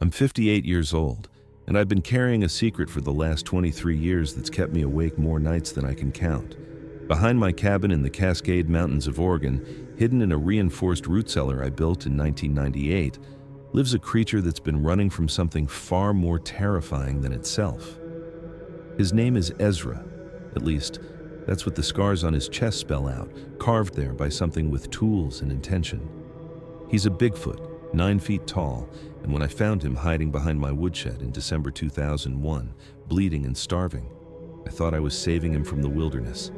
I'm 58 years old, and I've been carrying a secret for the last 23 years that's kept me awake more nights than I can count. Behind my cabin in the Cascade Mountains of Oregon, hidden in a reinforced root cellar I built in 1998, lives a creature that's been running from something far more terrifying than itself. His name is Ezra. At least, that's what the scars on his chest spell out, carved there by something with tools and intention. He's a Bigfoot, 9 feet tall, and when I found him hiding behind my woodshed in December 2001, bleeding and starving, I thought I was saving him from the wilderness.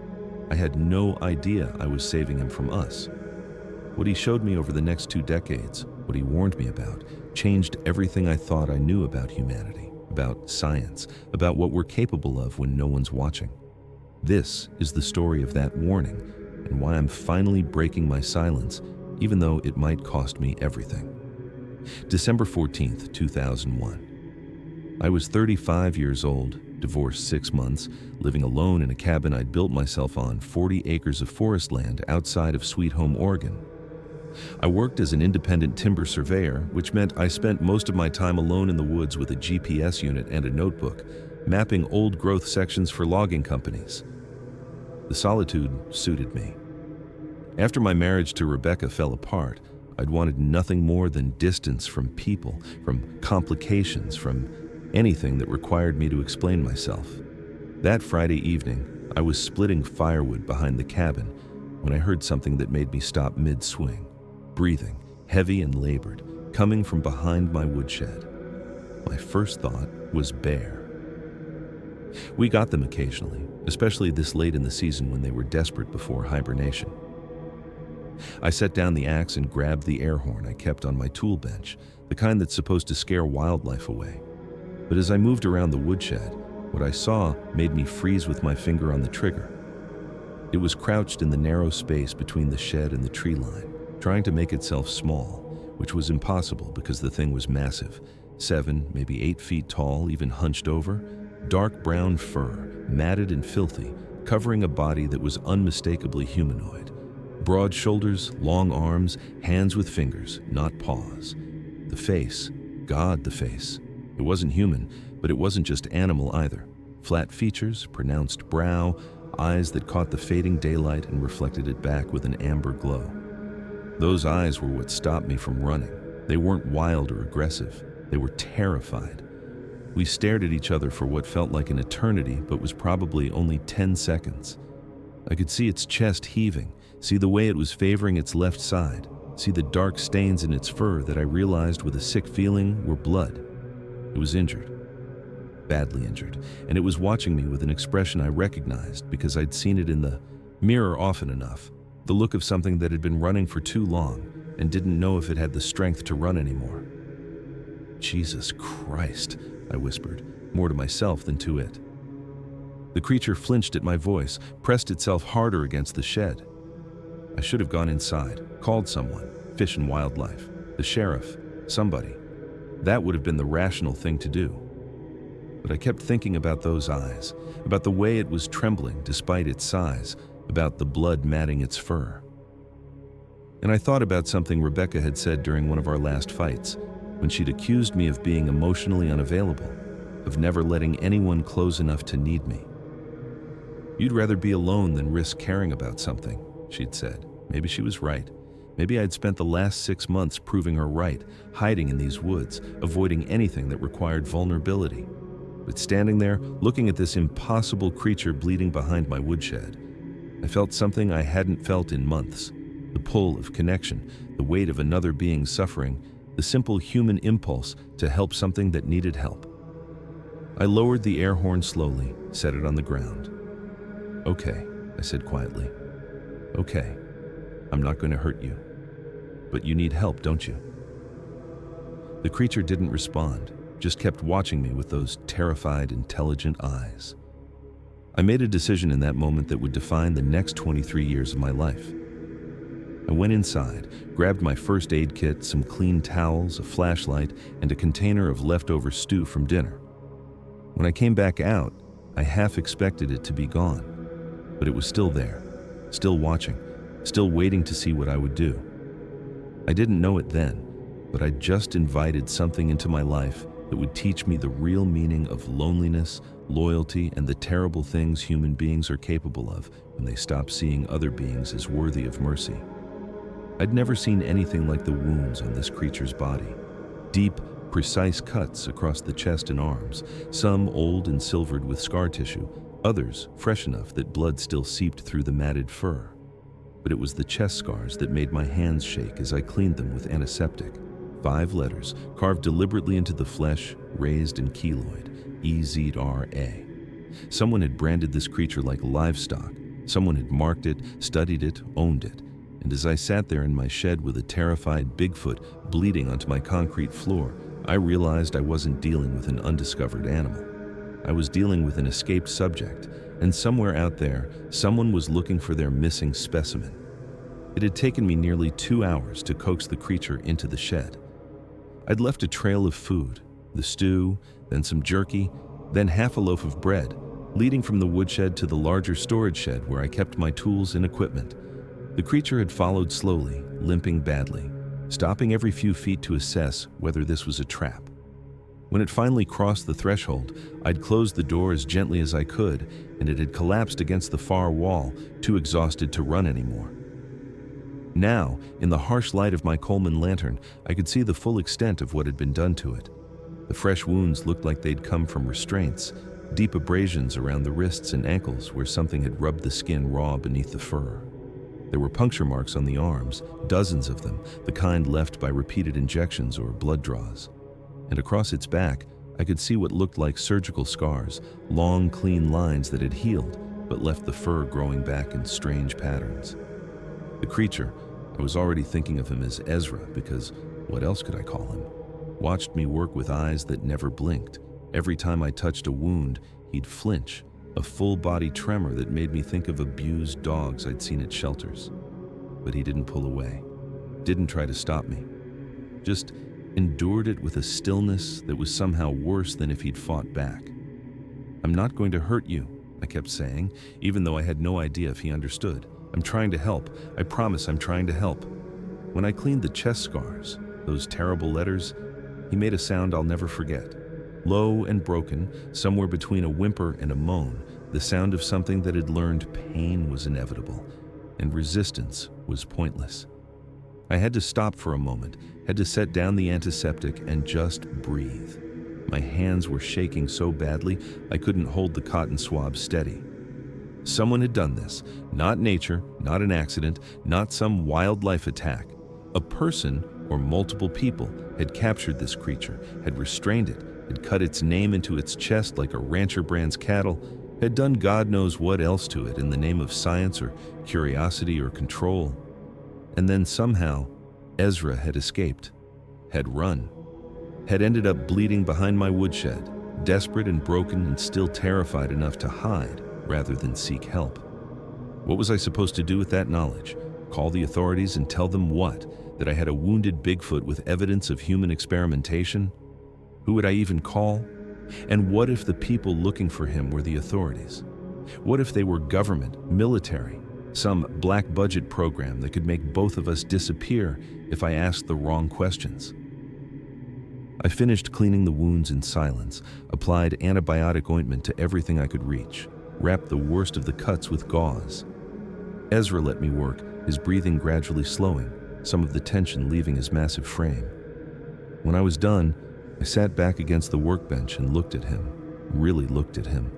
I had no idea I was saving him from us. What he showed me over the next 2 decades, what he warned me about, changed everything I thought I knew about humanity, about science, about what we're capable of when no one's watching. This is the story of that warning, and why I'm finally breaking my silence, even though it might cost me everything. December 14th, 2001. I was 35 years old, divorced 6 months, living alone in a cabin I'd built myself on 40 acres of forest land outside of Sweet Home, Oregon. I worked as an independent timber surveyor, which meant I spent most of my time alone in the woods with a GPS unit and a notebook, mapping old-growth sections for logging companies. The solitude suited me. After my marriage to Rebecca fell apart, I'd wanted nothing more than distance from people, from complications, from anything that required me to explain myself. That Friday evening, I was splitting firewood behind the cabin when I heard something that made me stop mid-swing, breathing, heavy and labored, coming from behind my woodshed. My first thought was bear. We got them occasionally, especially this late in the season when they were desperate before hibernation. I set down the axe and grabbed the air horn I kept on my tool bench, the kind that's supposed to scare wildlife away. But as I moved around the woodshed, what I saw made me freeze with my finger on the trigger. It was crouched in the narrow space between the shed and the tree line, trying to make itself small, which was impossible because the thing was massive, 7, maybe 8 feet tall, even hunched over, dark brown fur, matted and filthy, covering a body that was unmistakably humanoid. Broad shoulders, long arms, hands with fingers, not paws. The face, God, the face. It wasn't human, but it wasn't just animal either. Flat features, pronounced brow, eyes that caught the fading daylight and reflected it back with an amber glow. Those eyes were what stopped me from running. They weren't wild or aggressive. They were terrified. We stared at each other for what felt like an eternity, but was probably only 10 seconds. I could see its chest heaving, see the way it was favoring its left side, see the dark stains in its fur that I realized with a sick feeling were blood. It was injured, badly injured, and it was watching me with an expression I recognized because I'd seen it in the mirror often enough, the look of something that had been running for too long and didn't know if it had the strength to run anymore. Jesus Christ, I whispered, more to myself than to it. The creature flinched at my voice, pressed itself harder against the shed. I should have gone inside, called someone, Fish and Wildlife, the sheriff, somebody. That would have been the rational thing to do. But I kept thinking about those eyes, about the way it was trembling despite its size, about the blood matting its fur. And I thought about something Rebecca had said during one of our last fights, when she'd accused me of being emotionally unavailable, of never letting anyone close enough to need me. You'd rather be alone than risk caring about something, she'd said. Maybe she was right. Maybe I'd spent the last 6 months proving her right, hiding in these woods, avoiding anything that required vulnerability. But standing there, looking at this impossible creature bleeding behind my woodshed, I felt something I hadn't felt in months. The pull of connection, the weight of another being's suffering, the simple human impulse to help something that needed help. I lowered the air horn slowly, set it on the ground. Okay, I said quietly. Okay, I'm not going to hurt you. But you need help, don't you? The creature didn't respond, just kept watching me with those terrified, intelligent eyes. I made a decision in that moment that would define the next 23 years of my life. I went inside, grabbed my first aid kit, some clean towels, a flashlight, and a container of leftover stew from dinner. When I came back out, I half expected it to be gone, but it was still there, still watching, still waiting to see what I would do. I didn't know it then, but I just invited something into my life that would teach me the real meaning of loneliness, loyalty, and the terrible things human beings are capable of when they stop seeing other beings as worthy of mercy. I'd never seen anything like the wounds on this creature's body. Deep, precise cuts across the chest and arms, some old and silvered with scar tissue, others fresh enough that blood still seeped through the matted fur. But it was the chest scars that made my hands shake as I cleaned them with antiseptic. 5 letters, carved deliberately into the flesh, raised in keloid, EZRA. Someone had branded this creature like livestock. Someone had marked it, studied it, owned it. And as I sat there in my shed with a terrified Bigfoot bleeding onto my concrete floor, I realized I wasn't dealing with an undiscovered animal. I was dealing with an escaped subject, and somewhere out there, someone was looking for their missing specimen. It had taken me nearly 2 hours to coax the creature into the shed. I'd left a trail of food, the stew, then some jerky, then half a loaf of bread, leading from the woodshed to the larger storage shed where I kept my tools and equipment. The creature had followed slowly, limping badly, stopping every few feet to assess whether this was a trap. When it finally crossed the threshold, I'd closed the door as gently as I could, and it had collapsed against the far wall, too exhausted to run anymore. Now, in the harsh light of my Coleman lantern, I could see the full extent of what had been done to it. The fresh wounds looked like they'd come from restraints, deep abrasions around the wrists and ankles where something had rubbed the skin raw beneath the fur. There were puncture marks on the arms, dozens of them, the kind left by repeated injections or blood draws. And across its back, I could see what looked like surgical scars, long, clean lines that had healed, but left the fur growing back in strange patterns. The creature, I was already thinking of him as Ezra because what else could I call him? Watched me work with eyes that never blinked. Every time I touched a wound, he'd flinch, a full-body tremor that made me think of abused dogs I'd seen at shelters. But he didn't pull away, didn't try to stop me. Just endured it with a stillness that was somehow worse than if he'd fought back. "I'm not going to hurt you," I kept saying, even though I had no idea if he understood. "I'm trying to help. I promise I'm trying to help." When I cleaned the chest scars, those terrible letters, he made a sound I'll never forget. Low and broken, somewhere between a whimper and a moan, the sound of something that had learned pain was inevitable, and resistance was pointless. I had to stop for a moment, had to set down the antiseptic and just breathe. My hands were shaking so badly I couldn't hold the cotton swab steady. Someone had done this, not nature, not an accident, not some wildlife attack. A person, or multiple people, had captured this creature, had restrained it, had cut its name into its chest like a rancher brands cattle, had done God knows what else to it in the name of science or curiosity or control. And then somehow, Ezra had escaped, had run, had ended up bleeding behind my woodshed, desperate and broken and still terrified enough to hide rather than seek help. What was I supposed to do with that knowledge? Call the authorities and tell them what? That I had a wounded Bigfoot with evidence of human experimentation? Who would I even call? And what if the people looking for him were the authorities? What if they were government, military, some black budget program that could make both of us disappear if I asked the wrong questions? I finished cleaning the wounds in silence, applied antibiotic ointment to everything I could reach, wrapped the worst of the cuts with gauze. Ezra let me work, his breathing gradually slowing, some of the tension leaving his massive frame. When I was done, I sat back against the workbench and looked at him, really looked at him,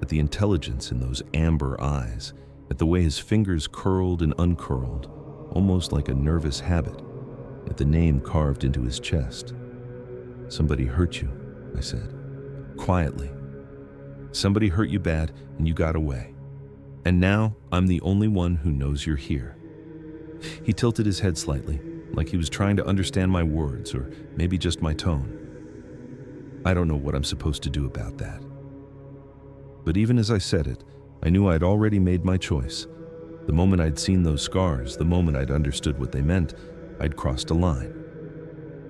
at the intelligence in those amber eyes, at the way his fingers curled and uncurled, almost like a nervous habit, at the name carved into his chest. "Somebody hurt you," I said, quietly. "Somebody hurt you bad and you got away. And now I'm the only one who knows you're here." He tilted his head slightly, like he was trying to understand my words or maybe just my tone. I don't know what I'm supposed to do about that. But even as I said it, I knew I'd already made my choice. The moment I'd seen those scars, the moment I'd understood what they meant, I'd crossed a line.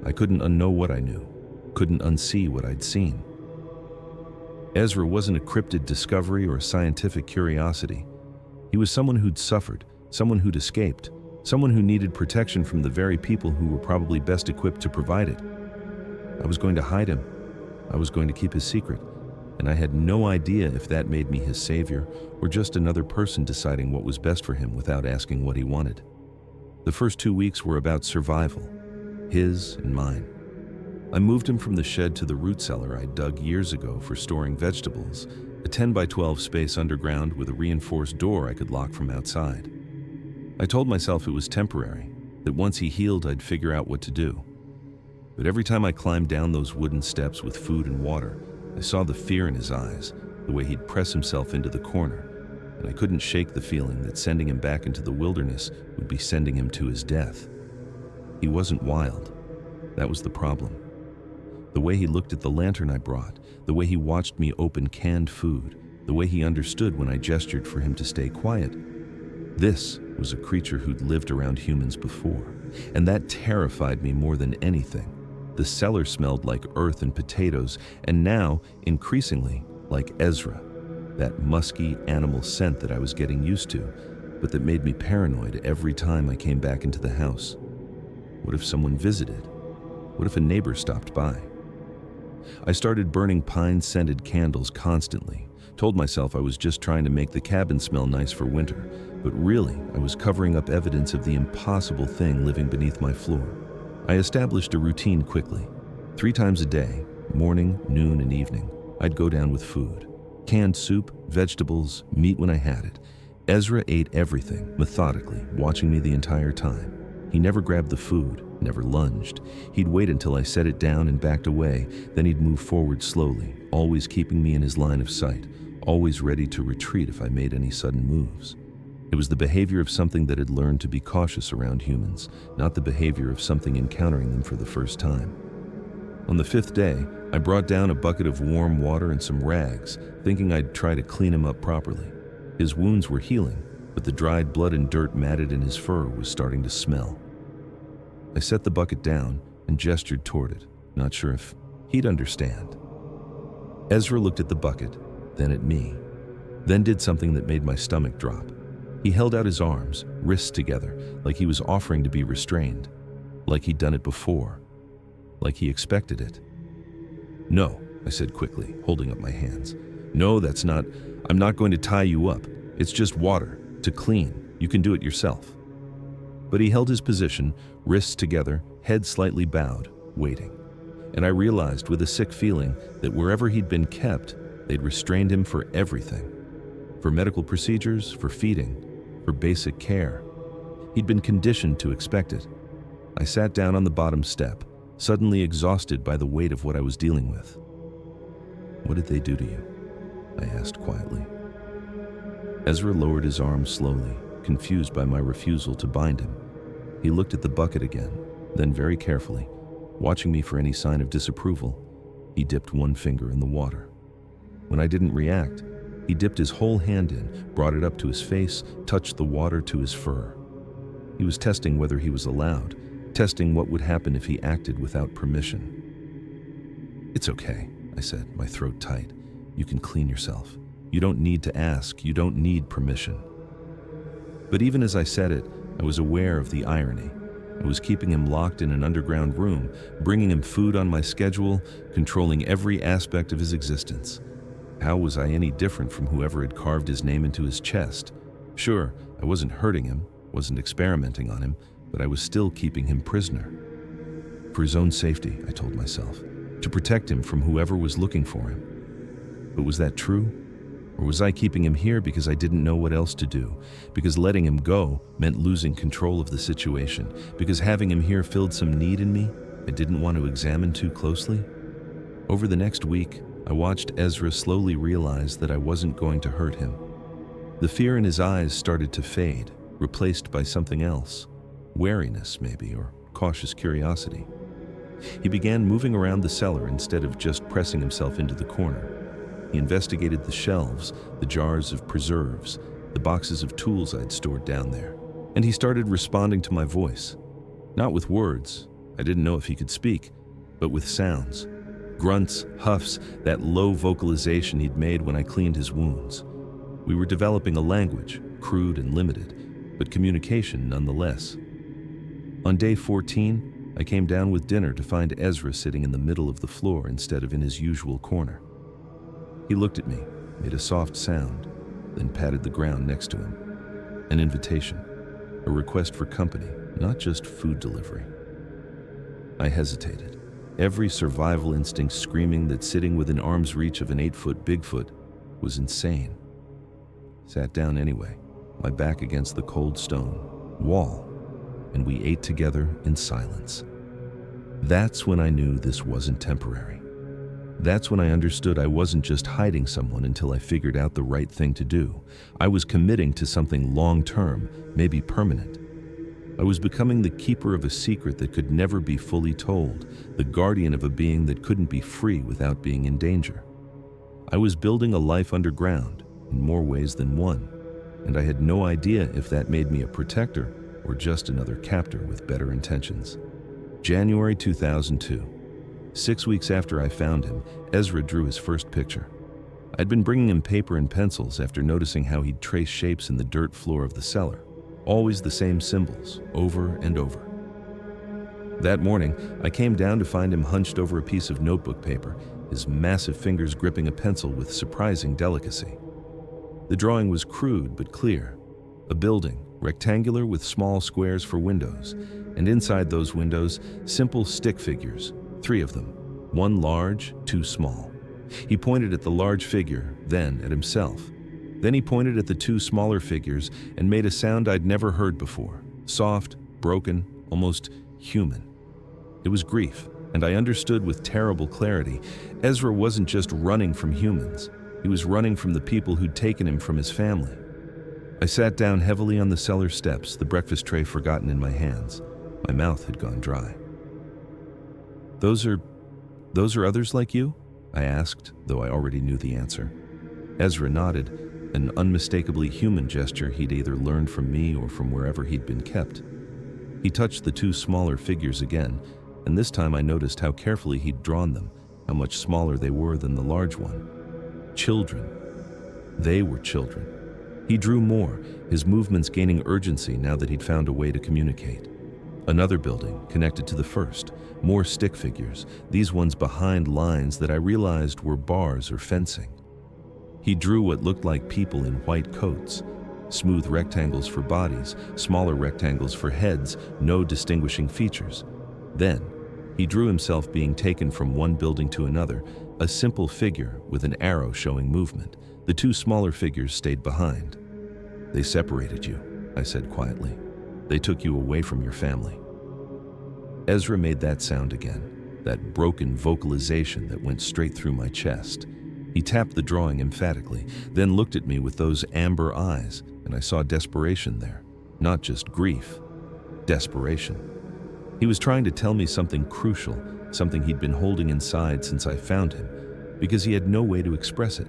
I couldn't unknow what I knew, couldn't unsee what I'd seen. Ezra wasn't a cryptid discovery or a scientific curiosity. He was someone who'd suffered, someone who'd escaped, Someone who needed protection from the very people who were probably best equipped to provide it. I was going to hide him. I was going to keep his secret. And I had no idea if that made me his savior or just another person deciding what was best for him without asking what he wanted. The first 2 weeks were about survival, his and mine. I moved him from the shed to the root cellar I dug years ago for storing vegetables, a 10 by 12 space underground with a reinforced door I could lock from outside. I told myself it was temporary, that once he healed I'd figure out what to do. But every time I climbed down those wooden steps with food and water, I saw the fear in his eyes, the way he'd press himself into the corner, and I couldn't shake the feeling that sending him back into the wilderness would be sending him to his death. He wasn't wild. That was the problem. The way he looked at the lantern I brought, the way he watched me open canned food, the way he understood when I gestured for him to stay quiet. This was a creature who'd lived around humans before, and that terrified me more than anything. The cellar smelled like earth and potatoes, and now, increasingly, like Ezra, that musky animal scent that I was getting used to, but that made me paranoid every time I came back into the house. What if someone visited? What if a neighbor stopped by? I started burning pine-scented candles constantly, told myself I was just trying to make the cabin smell nice for winter, but really I was covering up evidence of the impossible thing living beneath my floor. I established a routine quickly. 3 times a day, morning, noon, and evening, I'd go down with food. Canned soup, vegetables, meat when I had it. Ezra ate everything, methodically, watching me the entire time. He never grabbed the food, never lunged. He'd wait until I set it down and backed away, then he'd move forward slowly, always keeping me in his line of sight, always ready to retreat if I made any sudden moves. It was the behavior of something that had learned to be cautious around humans, not the behavior of something encountering them for the first time. On the 5th day, I brought down a bucket of warm water and some rags, thinking I'd try to clean him up properly. His wounds were healing, but the dried blood and dirt matted in his fur was starting to smell. I set the bucket down and gestured toward it, not sure if he'd understand. Ezra looked at the bucket, then at me, then did something that made my stomach drop. He held out his arms, wrists together, like he was offering to be restrained, like he'd done it before, like he expected it. "No," I said quickly, holding up my hands. "No, I'm not going to tie you up. It's just water, to clean. You can do it yourself." But he held his position, wrists together, head slightly bowed, waiting. And I realized with a sick feeling that wherever he'd been kept, they'd restrained him for everything. For medical procedures, for feeding, for basic care. He'd been conditioned to expect it. I sat down on the bottom step, suddenly exhausted by the weight of what I was dealing with. "What did they do to you?" I asked quietly. Ezra lowered his arms slowly, confused by my refusal to bind him. He looked at the bucket again, then very carefully, watching me for any sign of disapproval, he dipped one finger in the water. When I didn't react, he dipped his whole hand in, brought it up to his face, touched the water to his fur. He was testing whether he was allowed, testing what would happen if he acted without permission. "It's okay," I said, my throat tight. "You can clean yourself. You don't need to ask. You don't need permission." But even as I said it, I was aware of the irony. I was keeping him locked in an underground room, bringing him food on my schedule, controlling every aspect of his existence. How was I any different from whoever had carved his name into his chest? Sure, I wasn't hurting him, wasn't experimenting on him, but I was still keeping him prisoner. For his own safety, I told myself, to protect him from whoever was looking for him. But was that true? Or was I keeping him here because I didn't know what else to do? Because letting him go meant losing control of the situation? Because having him here filled some need in me I didn't want to examine too closely? Over the next week, I watched Ezra slowly realize that I wasn't going to hurt him. The fear in his eyes started to fade, replaced by something else. Wariness, maybe, or cautious curiosity. He began moving around the cellar instead of just pressing himself into the corner. He investigated the shelves, the jars of preserves, the boxes of tools I'd stored down there. And he started responding to my voice. Not with words, I didn't know if he could speak, but with sounds. Grunts, huffs, that low vocalization he'd made when I cleaned his wounds. We were developing a language, crude and limited, but communication nonetheless. On day 14, I came down with dinner to find Ezra sitting in the middle of the floor instead of in his usual corner. He looked at me, made a soft sound, then patted the ground next to him. An invitation, a request for company, not just food delivery. I hesitated, every survival instinct screaming that sitting within arm's reach of an 8-foot Bigfoot was insane. Sat down anyway, my back against the cold stone wall, and we ate together in silence. That's when I knew this wasn't temporary. That's when I understood I wasn't just hiding someone until I figured out the right thing to do. I was committing to something long-term, maybe permanent. I was becoming the keeper of a secret that could never be fully told, the guardian of a being that couldn't be free without being in danger. I was building a life underground, in more ways than one, and I had no idea if that made me a protector or just another captor with better intentions. January 2002. 6 weeks after I found him, Ezra drew his first picture. I'd been bringing him paper and pencils after noticing how he'd trace shapes in the dirt floor of the cellar. Always the same symbols, over and over. That morning, I came down to find him hunched over a piece of notebook paper, his massive fingers gripping a pencil with surprising delicacy. The drawing was crude but clear. A building, rectangular with small squares for windows, and inside those windows, simple stick figures, 3 of them, 1 large, 2 small. He pointed at the large figure, then at himself. Then he pointed at the 2 smaller figures and made a sound I'd never heard before, soft, broken, almost human. It was grief, and I understood with terrible clarity. Ezra wasn't just running from humans. He was running from the people who'd taken him from his family. I sat down heavily on the cellar steps, the breakfast tray forgotten in my hands. My mouth had gone dry. Those are others like you? I asked, though I already knew the answer. Ezra nodded, an unmistakably human gesture he'd either learned from me or from wherever he'd been kept. He touched the 2 smaller figures again, and this time I noticed how carefully he'd drawn them, how much smaller they were than the large one. Children. They were children. He drew more, his movements gaining urgency now that he'd found a way to communicate. Another building, connected to the first, more stick figures, these ones behind lines that I realized were bars or fencing. He drew what looked like people in white coats, smooth rectangles for bodies, smaller rectangles for heads, no distinguishing features. Then, he drew himself being taken from one building to another, a simple figure with an arrow showing movement. The 2 smaller figures stayed behind. They separated you, I said quietly. They took you away from your family. Ezra made that sound again, that broken vocalization that went straight through my chest. He tapped the drawing emphatically, then looked at me with those amber eyes, and I saw desperation there. Not just grief, desperation. He was trying to tell me something crucial, something he'd been holding inside since I found him, because he had no way to express it.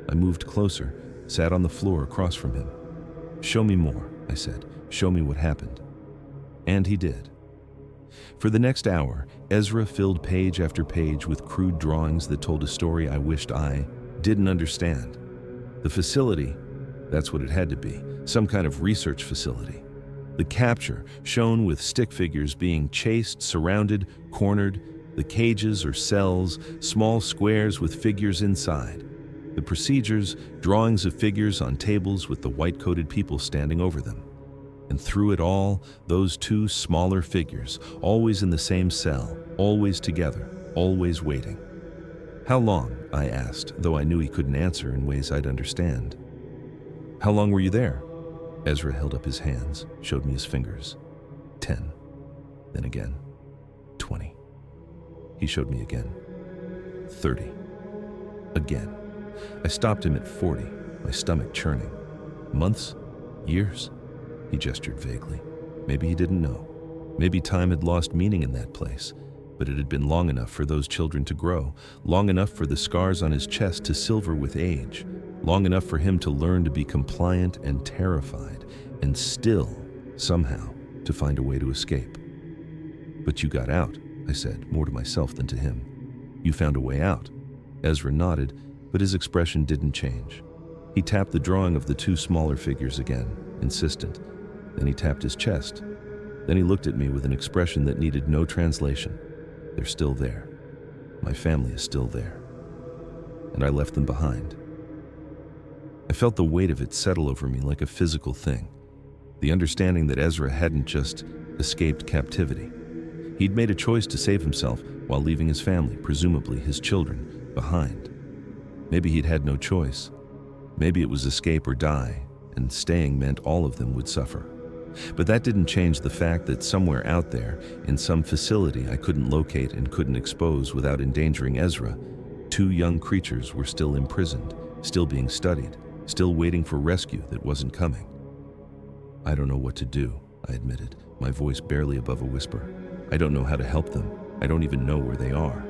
I moved closer, sat on the floor across from him. "Show me more," I said. "Show me what happened." And he did. For the next hour, Ezra filled page after page with crude drawings that told a story I wished I didn't understand. The facility, that's what it had to be, some kind of research facility. The capture, shown with stick figures being chased, surrounded, cornered, the cages or cells, small squares with figures inside. The procedures, drawings of figures on tables with the white-coated people standing over them. And through it all, those 2 smaller figures, always in the same cell, always together, always waiting. "How long?" I asked, though I knew he couldn't answer in ways I'd understand. "How long were you there?" Ezra held up his hands, showed me his fingers. 10. Then again. 20. He showed me again. 30. Again. I stopped him at 40, my stomach churning. "Months? Years?" He gestured vaguely. Maybe he didn't know. Maybe time had lost meaning in that place, but it had been long enough for those children to grow, long enough for the scars on his chest to silver with age, long enough for him to learn to be compliant and terrified, and still, somehow, to find a way to escape. "But you got out," I said, more to myself than to him. "You found a way out." Ezra nodded, but his expression didn't change. He tapped the drawing of the 2 smaller figures again, insistent, Then he tapped his chest. Then he looked at me with an expression that needed no translation. They're still there. My family is still there. And I left them behind. I felt the weight of it settle over me like a physical thing. The understanding that Ezra hadn't just escaped captivity. He'd made a choice to save himself while leaving his family, presumably his children, behind. Maybe he'd had no choice. Maybe it was escape or die, and staying meant all of them would suffer. But that didn't change the fact that somewhere out there, in some facility I couldn't locate and couldn't expose without endangering Ezra, 2 young creatures were still imprisoned, still being studied, still waiting for rescue that wasn't coming. I don't know what to do, I admitted, my voice barely above a whisper. I don't know how to help them. I don't even know where they are.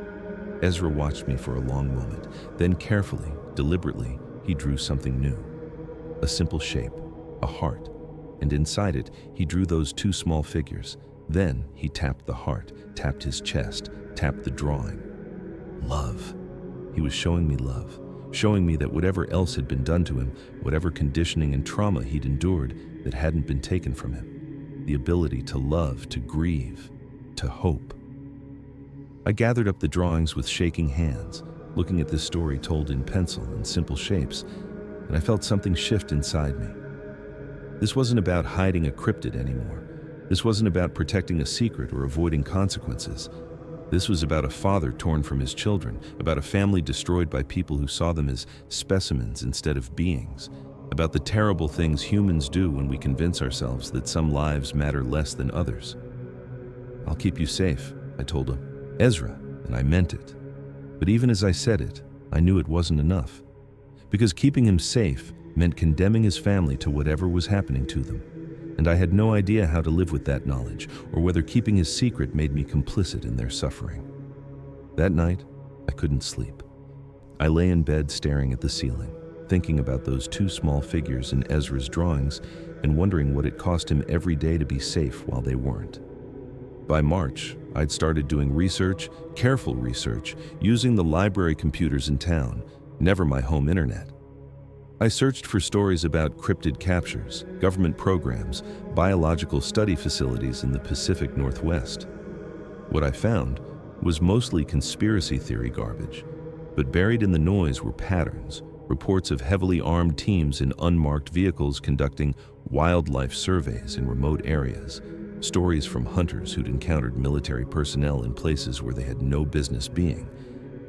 Ezra watched me for a long moment. Then carefully, deliberately, he drew something new. A simple shape, a heart. And inside it, he drew those 2 small figures. Then he tapped the heart, tapped his chest, tapped the drawing. Love. He was showing me love, showing me that whatever else had been done to him, whatever conditioning and trauma he'd endured that hadn't been taken from him, the ability to love, to grieve, to hope. I gathered up the drawings with shaking hands, looking at this story told in pencil and simple shapes, and I felt something shift inside me. This wasn't about hiding a cryptid anymore. This wasn't about protecting a secret or avoiding consequences. This was about a father torn from his children, about a family destroyed by people who saw them as specimens instead of beings, about the terrible things humans do when we convince ourselves that some lives matter less than others. I'll keep you safe, I told him. Ezra, and I meant it. But even as I said it, I knew it wasn't enough. Because keeping him safe meant condemning his family to whatever was happening to them. And I had no idea how to live with that knowledge, or whether keeping his secret made me complicit in their suffering. That night, I couldn't sleep. I lay in bed staring at the ceiling, thinking about those 2 small figures in Ezra's drawings and wondering what it cost him every day to be safe while they weren't. By March, I'd started doing research, careful research, using the library computers in town, never my home internet. I searched for stories about cryptid captures, government programs, biological study facilities in the Pacific Northwest. What I found was mostly conspiracy theory garbage, but buried in the noise were patterns, reports of heavily armed teams in unmarked vehicles conducting wildlife surveys in remote areas, stories from hunters who'd encountered military personnel in places where they had no business being,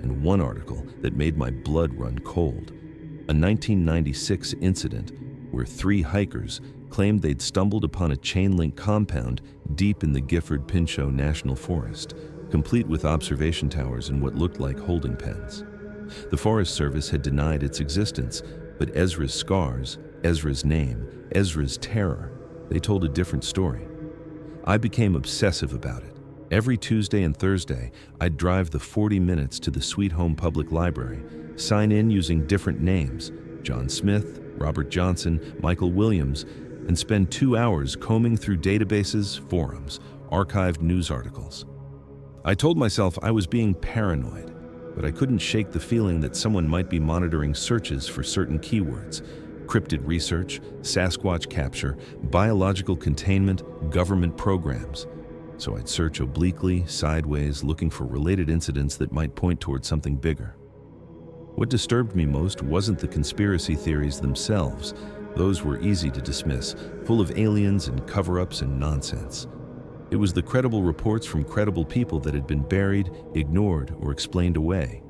and one article that made my blood run cold. A 1996 incident where 3 hikers claimed they'd stumbled upon a chain-link compound deep in the Gifford-Pinchot National Forest, complete with observation towers and what looked like holding pens. The Forest Service had denied its existence, but Ezra's scars, Ezra's name, Ezra's terror, they told a different story. I became obsessive about it. Every Tuesday and Thursday, I'd drive the 40 minutes to the Sweet Home Public Library, sign in using different names, John Smith, Robert Johnson, Michael Williams, and spend 2 hours combing through databases, forums, archived news articles. I told myself I was being paranoid, but I couldn't shake the feeling that someone might be monitoring searches for certain keywords: cryptid research, Sasquatch capture, biological containment, government programs. So I'd search obliquely, sideways, looking for related incidents that might point toward something bigger. What disturbed me most wasn't the conspiracy theories themselves. Those were easy to dismiss, full of aliens and cover-ups and nonsense. It was the credible reports from credible people that had been buried, ignored, or explained away.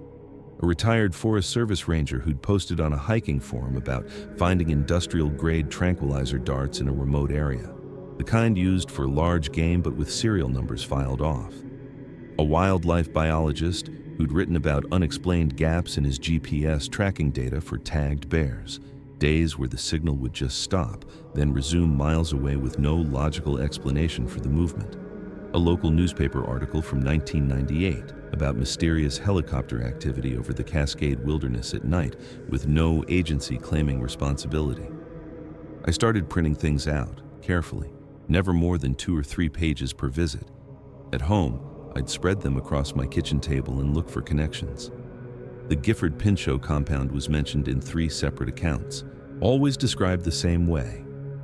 A retired Forest Service ranger who'd posted on a hiking forum about finding industrial-grade tranquilizer darts in a remote area, the kind used for large game but with serial numbers filed off. A wildlife biologist who'd written about unexplained gaps in his GPS tracking data for tagged bears, days where the signal would just stop, then resume miles away with no logical explanation for the movement. A local newspaper article from 1998 about mysterious helicopter activity over the Cascade Wilderness at night with no agency claiming responsibility. I started printing things out, carefully, never more than 2 or 3 pages per visit. At home, I'd spread them across my kitchen table and look for connections. The Gifford-Pinchot compound was mentioned in 3 separate accounts, always described the same way: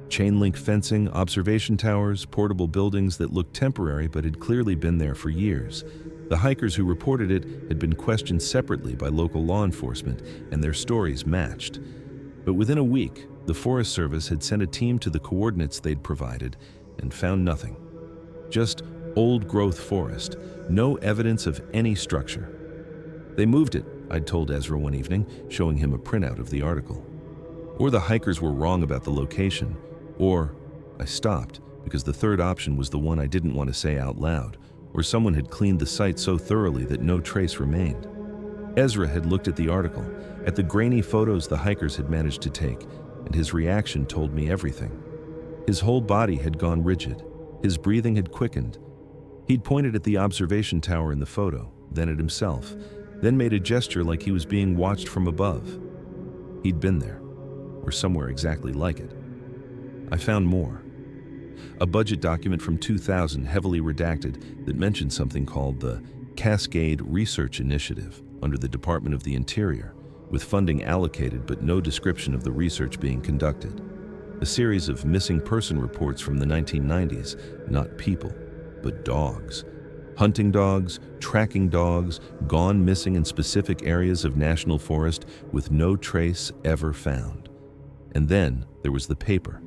Chain link fencing, observation towers, portable buildings that looked temporary but had clearly been there for years. The hikers who reported it had been questioned separately by local law enforcement, and their stories matched. But within a week, the Forest Service had sent a team to the coordinates they'd provided and found nothing. Just old-growth forest, no evidence of any structure. They moved it, I'd told Ezra one evening, showing him a printout of the article. Or the hikers were wrong about the location, or I stopped because the third option was the one I didn't want to say out loud, or someone had cleaned the site so thoroughly that no trace remained. Ezra had looked at the article, at the grainy photos the hikers had managed to take, and his reaction told me everything. His whole body had gone rigid. His breathing had quickened. He'd pointed at the observation tower in the photo, then at himself, then made a gesture like he was being watched from above. He'd been there, or somewhere exactly like it. I found more. A budget document from 2000, heavily redacted, that mentioned something called the Cascade Research Initiative under the Department of the Interior, with funding allocated but no description of the research being conducted. A series of missing person reports from the 1990s, not people, but dogs. Hunting dogs, tracking dogs, gone missing in specific areas of national forest with no trace ever found. And then there was the paper.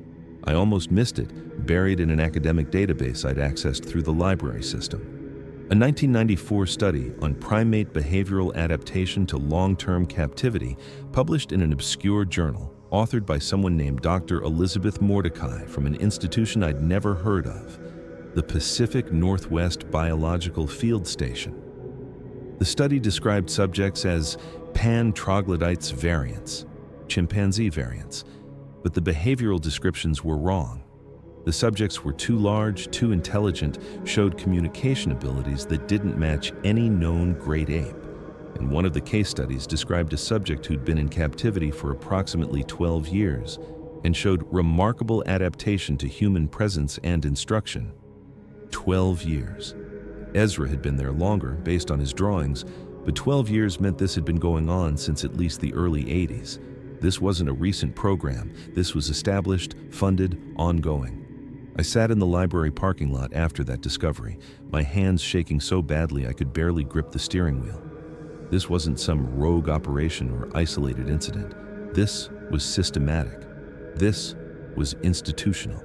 I almost missed it, buried in an academic database I'd accessed through the library system. A 1994 study on primate behavioral adaptation to long-term captivity, published in an obscure journal, authored by someone named Dr. Elizabeth Mordecai from an institution I'd never heard of, the Pacific Northwest Biological Field Station. The study described subjects as pan-troglodytes variants, chimpanzee variants, but the behavioral descriptions were wrong. The subjects were too large, too intelligent, showed communication abilities that didn't match any known great ape. And one of the case studies described a subject who'd been in captivity for approximately 12 years and showed remarkable adaptation to human presence and instruction. 12 years. Ezra had been there longer, based on his drawings, but 12 years meant this had been going on since at least the early 80s. This wasn't a recent program. This was established, funded, ongoing. I sat in the library parking lot after that discovery, my hands shaking so badly I could barely grip the steering wheel. This wasn't some rogue operation or isolated incident. This was systematic. This was institutional.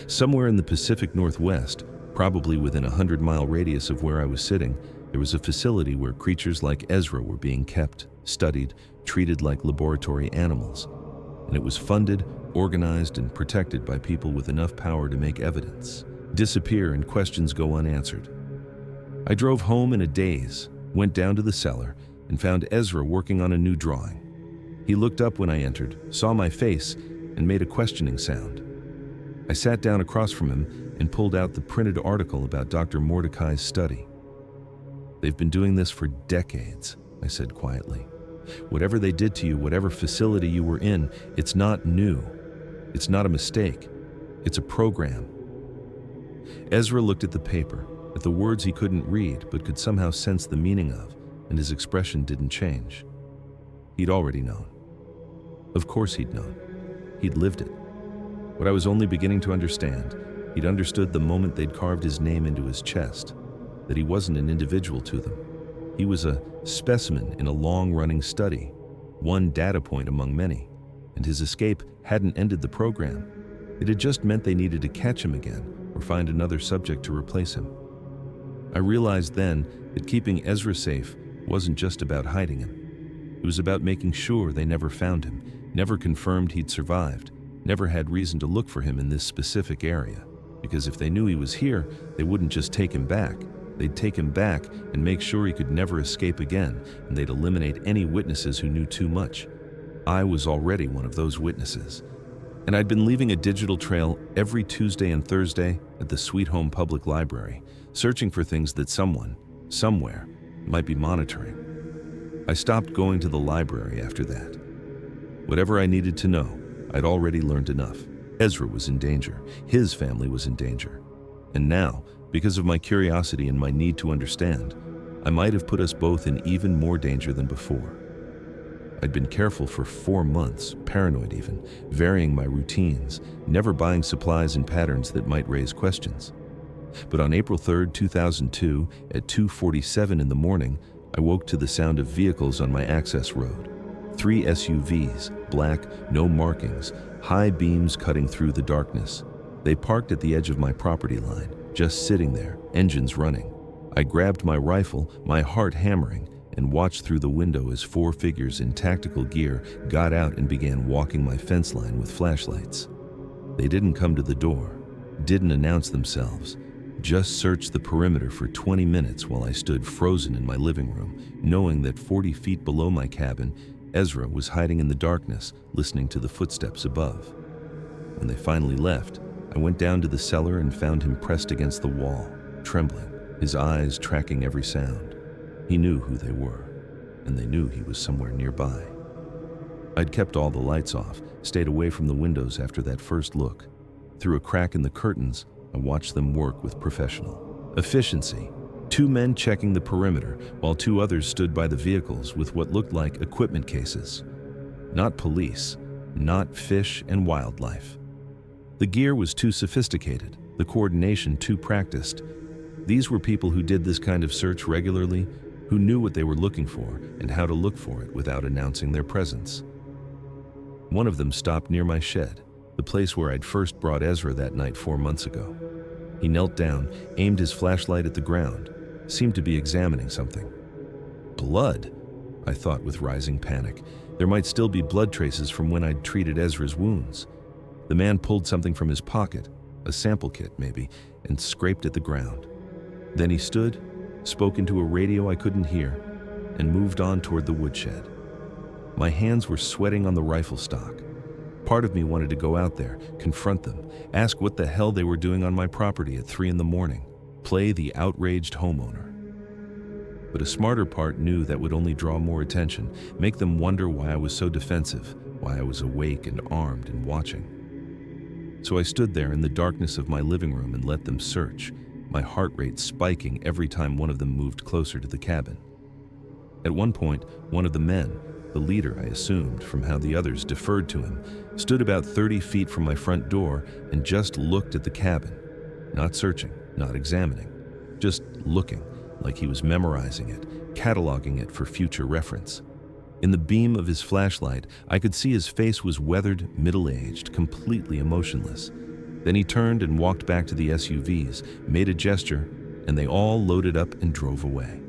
Somewhere in the Pacific Northwest, probably within a 100-mile radius of where I was sitting, there was a facility where creatures like Ezra were being kept, studied, treated like laboratory animals. And it was funded, organized, and protected by people with enough power to make evidence disappear and questions go unanswered. I drove home in a daze, went down to the cellar, and found Ezra working on a new drawing. He looked up when I entered, saw my face, and made a questioning sound. I sat down across from him and pulled out the printed article about Dr. Mordecai's study. "They've been doing this for decades," I said quietly. "Whatever they did to you, whatever facility you were in, it's not new. It's not a mistake. It's a program." Ezra looked at the paper, at the words he couldn't read but could somehow sense the meaning of, and his expression didn't change. He'd already known. Of course he'd known. He'd lived it. What I was only beginning to understand, he'd understood the moment they'd carved his name into his chest, that he wasn't an individual to them. He was a specimen in a long-running study, one data point among many, and his escape hadn't ended the program. It had just meant they needed to catch him again or find another subject to replace him. I realized then that keeping Ezra safe wasn't just about hiding him. It was about making sure they never found him, never confirmed he'd survived, never had reason to look for him in this specific area. Because if they knew he was here, they wouldn't just take him back. They'd take him back and make sure he could never escape again, and they'd eliminate any witnesses who knew too much. I was already one of those witnesses. And I'd been leaving a digital trail every Tuesday and Thursday at the Sweet Home Public Library, searching for things that someone, somewhere, might be monitoring. I stopped going to the library after that. Whatever I needed to know, I'd already learned enough. Ezra was in danger. His family was in danger. And now, because of my curiosity and my need to understand, I might have put us both in even more danger than before. I'd been careful for 4 months, paranoid even, varying my routines, never buying supplies in patterns that might raise questions. But on April 3rd, 2002, at 2:47 in the morning, I woke to the sound of vehicles on my access road. 3 SUVs, black, no markings, high beams cutting through the darkness. They parked at the edge of my property line, just sitting there, engines running. I grabbed my rifle, my heart hammering, and watched through the window as 4 figures in tactical gear got out and began walking my fence line with flashlights. They didn't come to the door, didn't announce themselves, just searched the perimeter for 20 minutes while I stood frozen in my living room, knowing that 40 feet below my cabin, Ezra was hiding in the darkness, listening to the footsteps above. When they finally left, I went down to the cellar and found him pressed against the wall, trembling, his eyes tracking every sound. He knew who they were, and they knew he was somewhere nearby. I'd kept all the lights off, stayed away from the windows after that first look. Through a crack in the curtains, I watched them work with professional efficiency. 2 men checking the perimeter, while 2 others stood by the vehicles with what looked like equipment cases. Not police, not fish and wildlife. The gear was too sophisticated, the coordination too practiced. These were people who did this kind of search regularly, who knew what they were looking for and how to look for it without announcing their presence. One of them stopped near my shed, the place where I'd first brought Ezra that night 4 months ago. He knelt down, aimed his flashlight at the ground, seemed to be examining something. Blood, I thought with rising panic. There might still be blood traces from when I'd treated Ezra's wounds. The man pulled something from his pocket, a sample kit maybe, and scraped at the ground. Then he stood, spoke into a radio I couldn't hear, and moved on toward the woodshed. My hands were sweating on the rifle stock. Part of me wanted to go out there, confront them, ask what the hell they were doing on my property at 3 in the morning, play the outraged homeowner. But a smarter part knew that would only draw more attention, make them wonder why I was so defensive, why I was awake and armed and watching. So I stood there in the darkness of my living room and let them search, my heart rate spiking every time one of them moved closer to the cabin. At one point, one of the men, the leader I assumed from how the others deferred to him, stood about 30 feet from my front door and just looked at the cabin. Not searching, not examining, just looking, like he was memorizing it, cataloging it for future reference. In the beam of his flashlight, I could see his face was weathered, middle-aged, completely emotionless. Then he turned and walked back to the SUVs, made a gesture, and they all loaded up and drove away.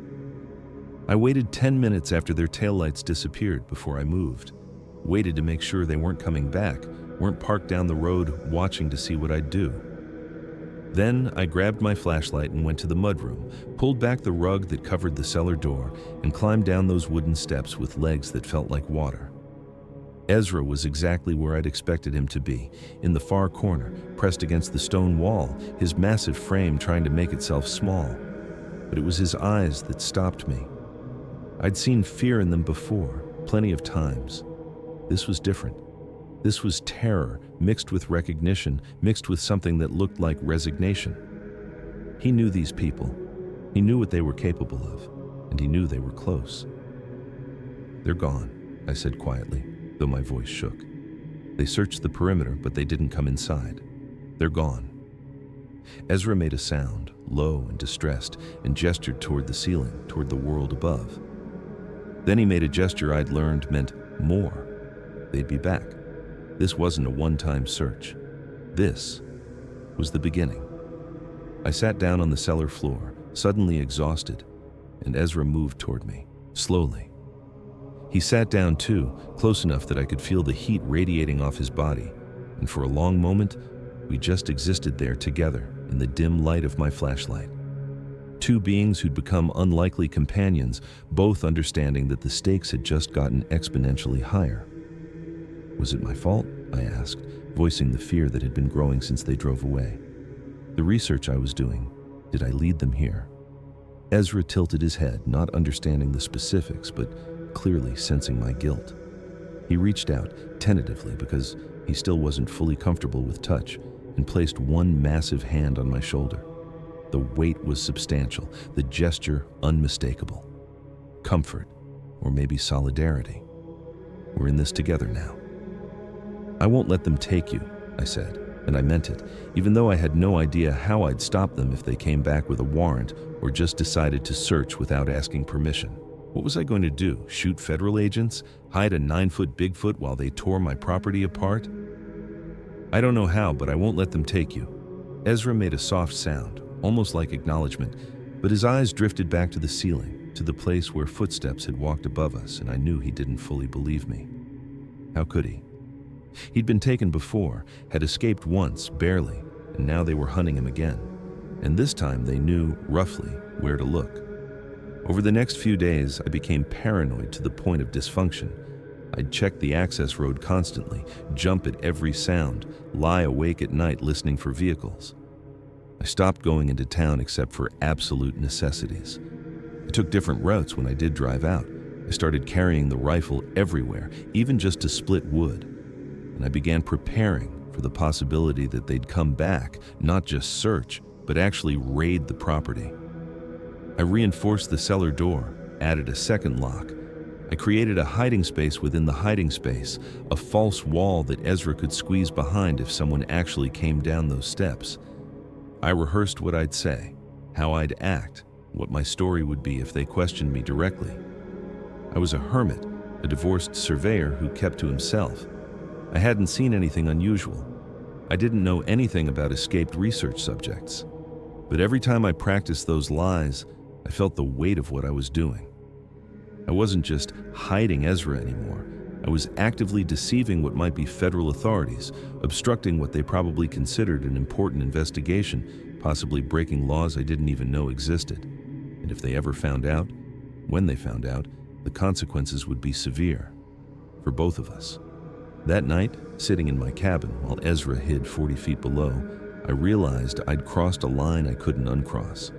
I waited 10 minutes after their taillights disappeared before I moved. Waited to make sure they weren't coming back, weren't parked down the road watching to see what I'd do. Then I grabbed my flashlight and went to the mudroom, pulled back the rug that covered the cellar door, and climbed down those wooden steps with legs that felt like water. Ezra was exactly where I'd expected him to be, in the far corner, pressed against the stone wall, his massive frame trying to make itself small. But it was his eyes that stopped me. I'd seen fear in them before, plenty of times. This was different. This was terror, mixed with recognition, mixed with something that looked like resignation. He knew these people. He knew what they were capable of, and he knew they were close. "They're gone," I said quietly, though my voice shook. "They searched the perimeter, but they didn't come inside. They're gone." Ezra made a sound, low and distressed, and gestured toward the ceiling, toward the world above. Then he made a gesture I'd learned meant more. They'd be back. This wasn't a one-time search. This was the beginning. I sat down on the cellar floor, suddenly exhausted, and Ezra moved toward me, slowly. He sat down too, close enough that I could feel the heat radiating off his body, and for a long moment, we just existed there together in the dim light of my flashlight. 2 beings who'd become unlikely companions, both understanding that the stakes had just gotten exponentially higher. "Was it my fault?" I asked, voicing the fear that had been growing since they drove away. The research I was doing, did I lead them here? Ezra tilted his head, not understanding the specifics, but clearly sensing my guilt. He reached out, tentatively because he still wasn't fully comfortable with touch, and placed one massive hand on my shoulder. The weight was substantial, the gesture unmistakable. Comfort, or maybe solidarity. We're in this together now. I won't let them take you, I said, and I meant it, even though I had no idea how I'd stop them if they came back with a warrant or just decided to search without asking permission. What was I going to do? Shoot federal agents? Hide a 9-foot Bigfoot while they tore my property apart? I don't know how, but I won't let them take you. Ezra made a soft sound, almost like acknowledgement, but his eyes drifted back to the ceiling, to the place where footsteps had walked above us, and I knew he didn't fully believe me. How could he? He'd been taken before, had escaped once, barely, and now they were hunting him again. And this time they knew, roughly, where to look. Over the next few days, I became paranoid to the point of dysfunction. I'd check the access road constantly, jump at every sound, lie awake at night listening for vehicles. I stopped going into town except for absolute necessities. I took different routes when I did drive out. I started carrying the rifle everywhere, even just to split wood. And I began preparing for the possibility that they'd come back, not just search, but actually raid the property. I reinforced the cellar door, added a second lock. I created a hiding space within the hiding space, a false wall that Ezra could squeeze behind if someone actually came down those steps. I rehearsed what I'd say, how I'd act, what my story would be if they questioned me directly. I was a hermit, a divorced surveyor who kept to himself. I hadn't seen anything unusual. I didn't know anything about escaped research subjects. But every time I practiced those lies, I felt the weight of what I was doing. I wasn't just hiding Ezra anymore. I was actively deceiving what might be federal authorities, obstructing what they probably considered an important investigation, possibly breaking laws I didn't even know existed. And if they ever found out, when they found out, the consequences would be severe. For both of us. That night, sitting in my cabin while Ezra hid 40 feet below, I realized I'd crossed a line I couldn't uncross.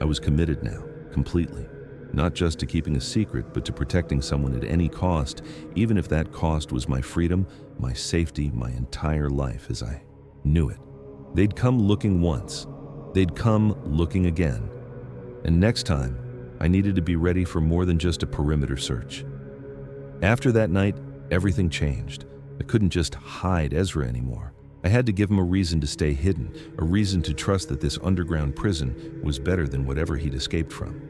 I was committed now, completely. Not just to keeping a secret, but to protecting someone at any cost, even if that cost was my freedom, my safety, my entire life as I knew it. They'd come looking once. They'd come looking again. And next time, I needed to be ready for more than just a perimeter search. After that night, everything changed. I couldn't just hide Ezra anymore. I had to give him a reason to stay hidden, a reason to trust that this underground prison was better than whatever he'd escaped from.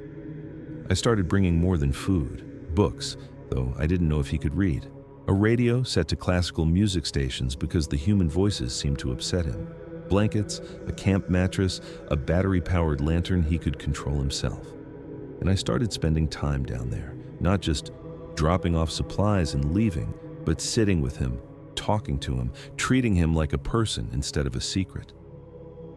I started bringing more than food, books, though I didn't know if he could read, a radio set to classical music stations because the human voices seemed to upset him, blankets, a camp mattress, a battery-powered lantern he could control himself. And I started spending time down there, not just dropping off supplies and leaving, but sitting with him, talking to him, treating him like a person instead of a secret.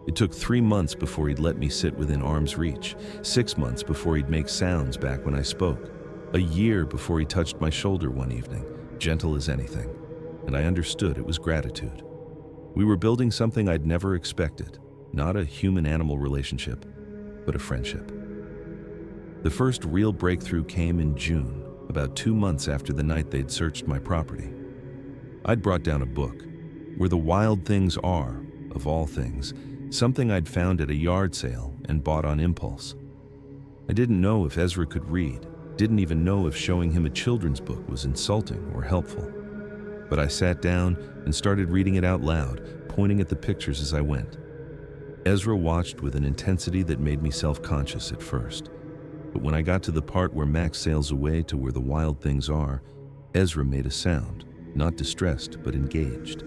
It took 3 months before he'd let me sit within arm's reach, 6 months before he'd make sounds back when I spoke, a year before he touched my shoulder one evening, gentle as anything, and I understood it was gratitude. We were building something I'd never expected, not a human-animal relationship, but a friendship. The first real breakthrough came in June, about 2 months after the night they'd searched my property. I'd brought down a book, Where the Wild Things Are, of all things, something I'd found at a yard sale and bought on impulse. I didn't know if Ezra could read, didn't even know if showing him a children's book was insulting or helpful. But I sat down and started reading it out loud, pointing at the pictures as I went. Ezra watched with an intensity that made me self-conscious at first. But when I got to the part where Max sails away to where the wild things are, Ezra made a sound, not distressed but engaged.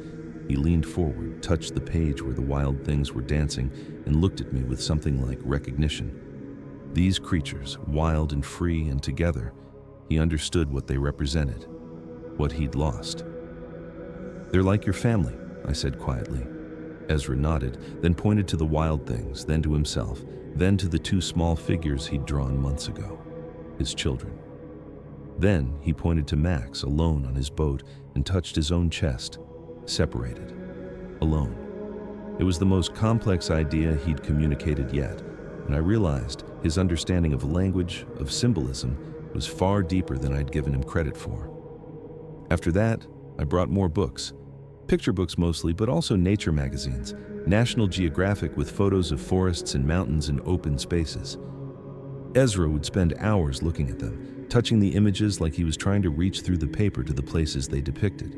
He leaned forward, touched the page where the wild things were dancing, and looked at me with something like recognition. These creatures, wild and free and together, he understood what they represented, what he'd lost. "They're like your family," I said quietly. Ezra nodded, then pointed to the wild things, then to himself, then to the 2 small figures he'd drawn months ago, his children. Then he pointed to Max, alone on his boat, and touched his own chest, separated, alone. It was the most complex idea he'd communicated yet, and I realized his understanding of language, of symbolism, was far deeper than I'd given him credit for. After that, I brought more books. Picture books mostly, but also nature magazines, National Geographic with photos of forests and mountains and open spaces. Ezra would spend hours looking at them, touching the images like he was trying to reach through the paper to the places they depicted.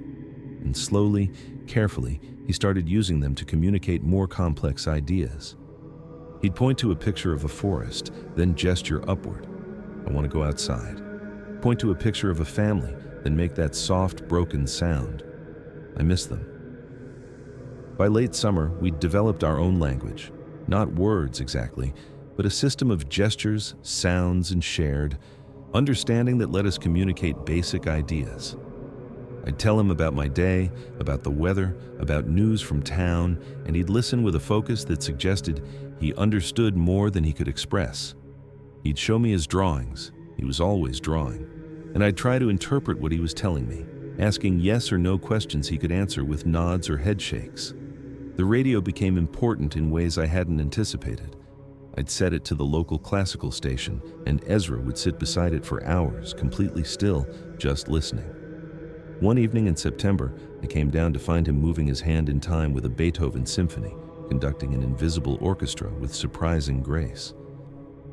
And slowly, carefully, he started using them to communicate more complex ideas. He'd point to a picture of a forest, then gesture upward. I want to go outside. Point to a picture of a family, then make that soft, broken sound. I miss them. By late summer, we'd developed our own language. Not words exactly, but a system of gestures, sounds, and shared understanding that let us communicate basic ideas. I'd tell him about my day, about the weather, about news from town, and he'd listen with a focus that suggested he understood more than he could express. He'd show me his drawings. He was always drawing. And I'd try to interpret what he was telling me, asking yes or no questions he could answer with nods or head shakes. The radio became important in ways I hadn't anticipated. I'd set it to the local classical station, and Ezra would sit beside it for hours, completely still, just listening. One evening in September, I came down to find him moving his hand in time with a Beethoven symphony, conducting an invisible orchestra with surprising grace.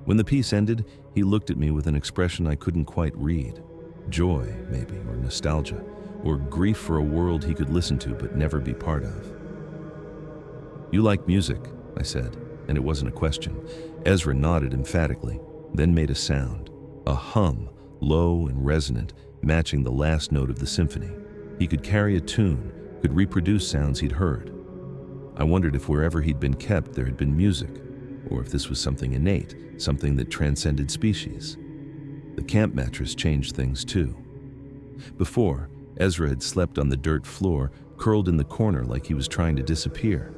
When the piece ended, he looked at me with an expression I couldn't quite read. Joy, maybe, or nostalgia, or grief for a world he could listen to but never be part of. "You like music," I said, and it wasn't a question. Ezra nodded emphatically, then made a sound, a hum, low and resonant, matching the last note of the symphony. He could carry a tune, could reproduce sounds he'd heard. I wondered if wherever he'd been kept there had been music, or if this was something innate, something that transcended species. The camp mattress changed things too. Before, Ezra had slept on the dirt floor, curled in the corner like he was trying to disappear.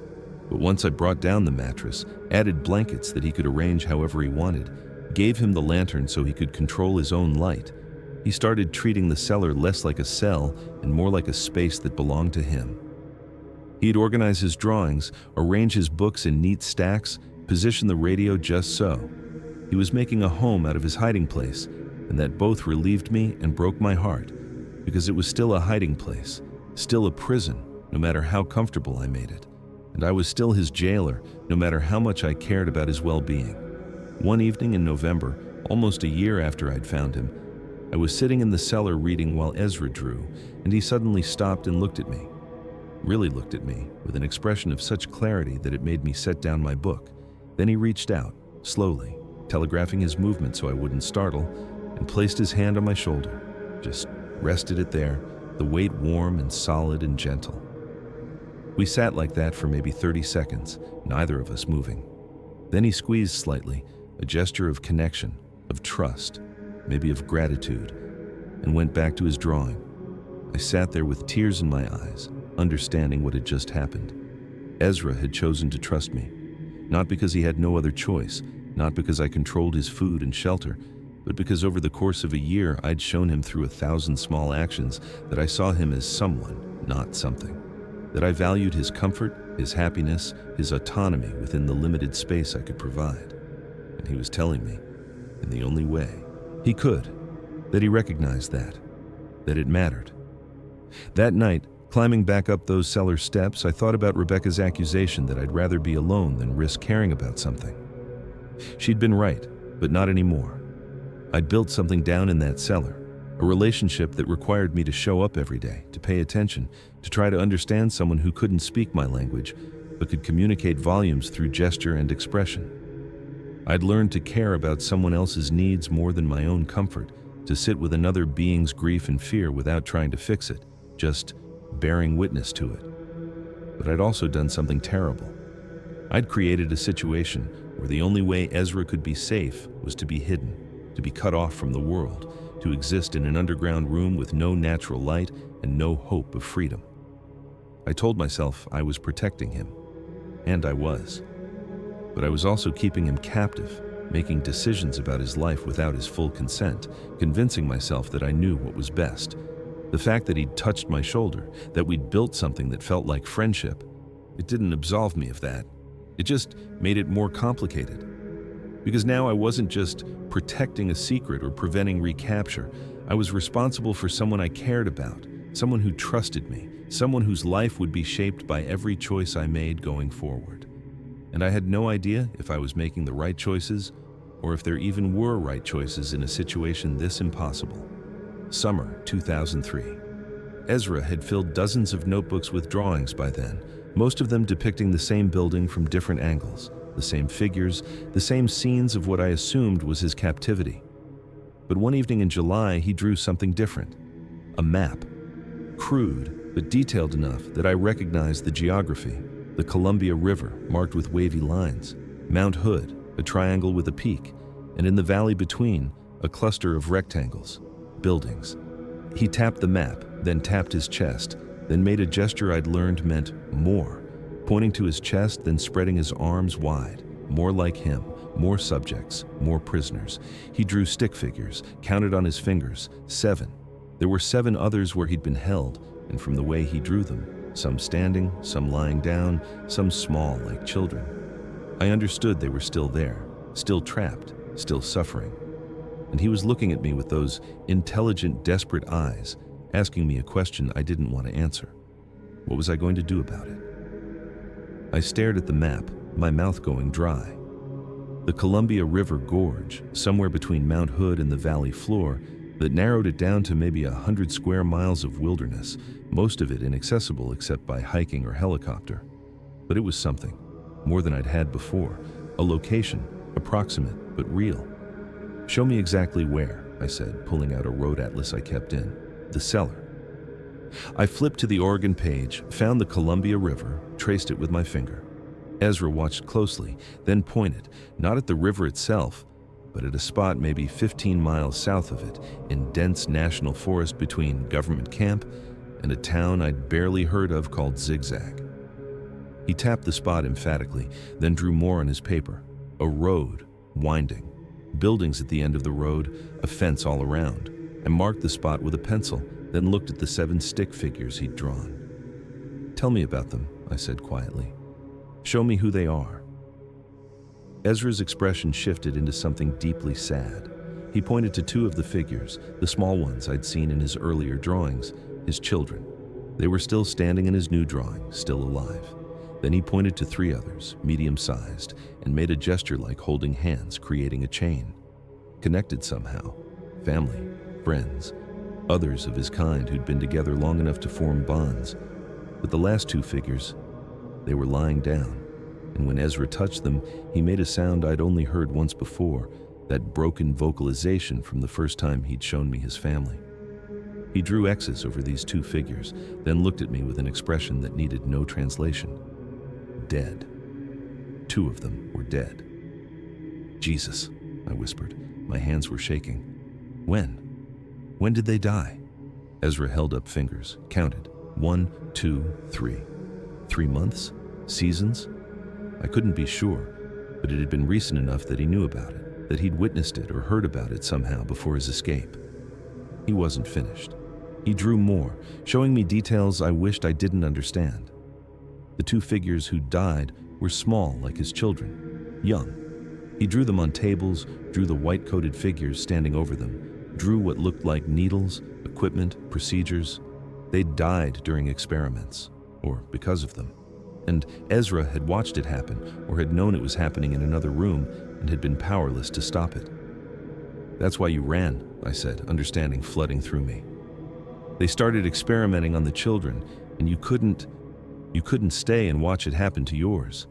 But once I brought down the mattress, added blankets that he could arrange however he wanted, gave him the lantern so he could control his own light, he started treating the cellar less like a cell and more like a space that belonged to him. He'd organize his drawings, arrange his books in neat stacks, position the radio just so. He was making a home out of his hiding place, and that both relieved me and broke my heart, because it was still a hiding place, still a prison, no matter how comfortable I made it. And I was still his jailer, no matter how much I cared about his well-being. One evening in November, almost a year after I'd found him, I was sitting in the cellar reading while Ezra drew, and he suddenly stopped and looked at me. Really looked at me, with an expression of such clarity that it made me set down my book. Then he reached out, slowly, telegraphing his movement so I wouldn't startle, and placed his hand on my shoulder. Just rested it there, the weight warm and solid and gentle. We sat like that for maybe 30 seconds, neither of us moving. Then he squeezed slightly, a gesture of connection, of trust, maybe of gratitude, and went back to his drawing. I sat there with tears in my eyes, understanding what had just happened. Ezra had chosen to trust me, not because he had no other choice, not because I controlled his food and shelter, but because over the course of a year I'd shown him through 1,000 small actions that I saw him as someone, not something. That I valued his comfort, his happiness, his autonomy within the limited space I could provide. And he was telling me, in the only way he could, that he recognized that it mattered. That night, climbing back up those cellar steps, I thought about Rebecca's accusation that I'd rather be alone than risk caring about something. She'd been right, but not anymore. I'd built something down in that cellar, a relationship that required me to show up every day, to pay attention, to try to understand someone who couldn't speak my language, but could communicate volumes through gesture and expression. I'd learned to care about someone else's needs more than my own comfort, to sit with another being's grief and fear without trying to fix it, just bearing witness to it. But I'd also done something terrible. I'd created a situation where the only way Ezra could be safe was to be hidden, to be cut off from the world, to exist in an underground room with no natural light and no hope of freedom. I told myself I was protecting him, and I was. But I was also keeping him captive, making decisions about his life without his full consent, convincing myself that I knew what was best. The fact that he'd touched my shoulder, that we'd built something that felt like friendship, it didn't absolve me of that. It just made it more complicated. Because now I wasn't just protecting a secret or preventing recapture. I was responsible for someone I cared about, someone who trusted me, someone whose life would be shaped by every choice I made going forward. And I had no idea if I was making the right choices or if there even were right choices in a situation this impossible. Summer 2003. Ezra had filled dozens of notebooks with drawings by then, most of them depicting the same building from different angles, the same figures, the same scenes of what I assumed was his captivity. But one evening in July, he drew something different. A map. Crude, but detailed enough that I recognized the geography. The Columbia River, marked with wavy lines. Mount Hood, a triangle with a peak. And in the valley between, a cluster of rectangles. Buildings. He tapped the map, then tapped his chest, then made a gesture I'd learned meant more, pointing to his chest, then spreading his arms wide. More like him, more subjects, more prisoners. He drew stick figures, counted on his fingers, 7. There were 7 others where he'd been held, and from the way he drew them, some standing, some lying down, some small like children. I understood they were still there, still trapped, still suffering. And he was looking at me with those intelligent, desperate eyes, asking me a question I didn't want to answer. What was I going to do about it? I stared at the map, my mouth going dry. The Columbia River gorge, somewhere between Mount Hood and the valley floor, that narrowed it down to maybe 100 square miles of wilderness, most of it inaccessible except by hiking or helicopter. But it was something, more than I'd had before, a location, approximate but real. Show me exactly where, I said, pulling out a road atlas I kept in. The cellar. I flipped to the Oregon page, found the Columbia River, traced it with my finger. Ezra watched closely, then pointed, not at the river itself, but at a spot maybe 15 miles south of it, in dense national forest between government camp and a town I'd barely heard of called Zigzag. He tapped the spot emphatically, then drew more on his paper. A road, winding. Buildings at the end of the road, a fence all around. I marked the spot with a pencil, then looked at the 7 stick figures he'd drawn. Tell me about them, I said quietly. Show me who they are. Ezra's expression shifted into something deeply sad. He pointed to 2 of the figures, the small ones I'd seen in his earlier drawings, his children. They were still standing in his new drawing, still alive. Then he pointed to 3 others, medium-sized, and made a gesture like holding hands, creating a chain. Connected somehow. Family, friends, others of his kind who'd been together long enough to form bonds. But the last 2 figures, they were lying down, and when Ezra touched them, he made a sound I'd only heard once before, that broken vocalization from the first time he'd shown me his family. He drew X's over these 2 figures, then looked at me with an expression that needed no translation. Dead. 2 of them were dead. Jesus, I whispered. My hands were shaking. When did they die? Ezra held up fingers, counted. 1, 2, 3. 3 months? Seasons? I couldn't be sure, but it had been recent enough that he knew about it, that he'd witnessed it or heard about it somehow before his escape. He wasn't finished. He drew more, showing me details I wished I didn't understand. The 2 figures who died were small like his children, young. He drew them on tables, drew the white-coated figures standing over them, drew what looked like needles, equipment, procedures. They'd died during experiments, or because of them. And Ezra had watched it happen, or had known it was happening in another room, and had been powerless to stop it. That's why you ran, I said, understanding flooding through me. They started experimenting on the children, and you couldn't stay and watch it happen to yours.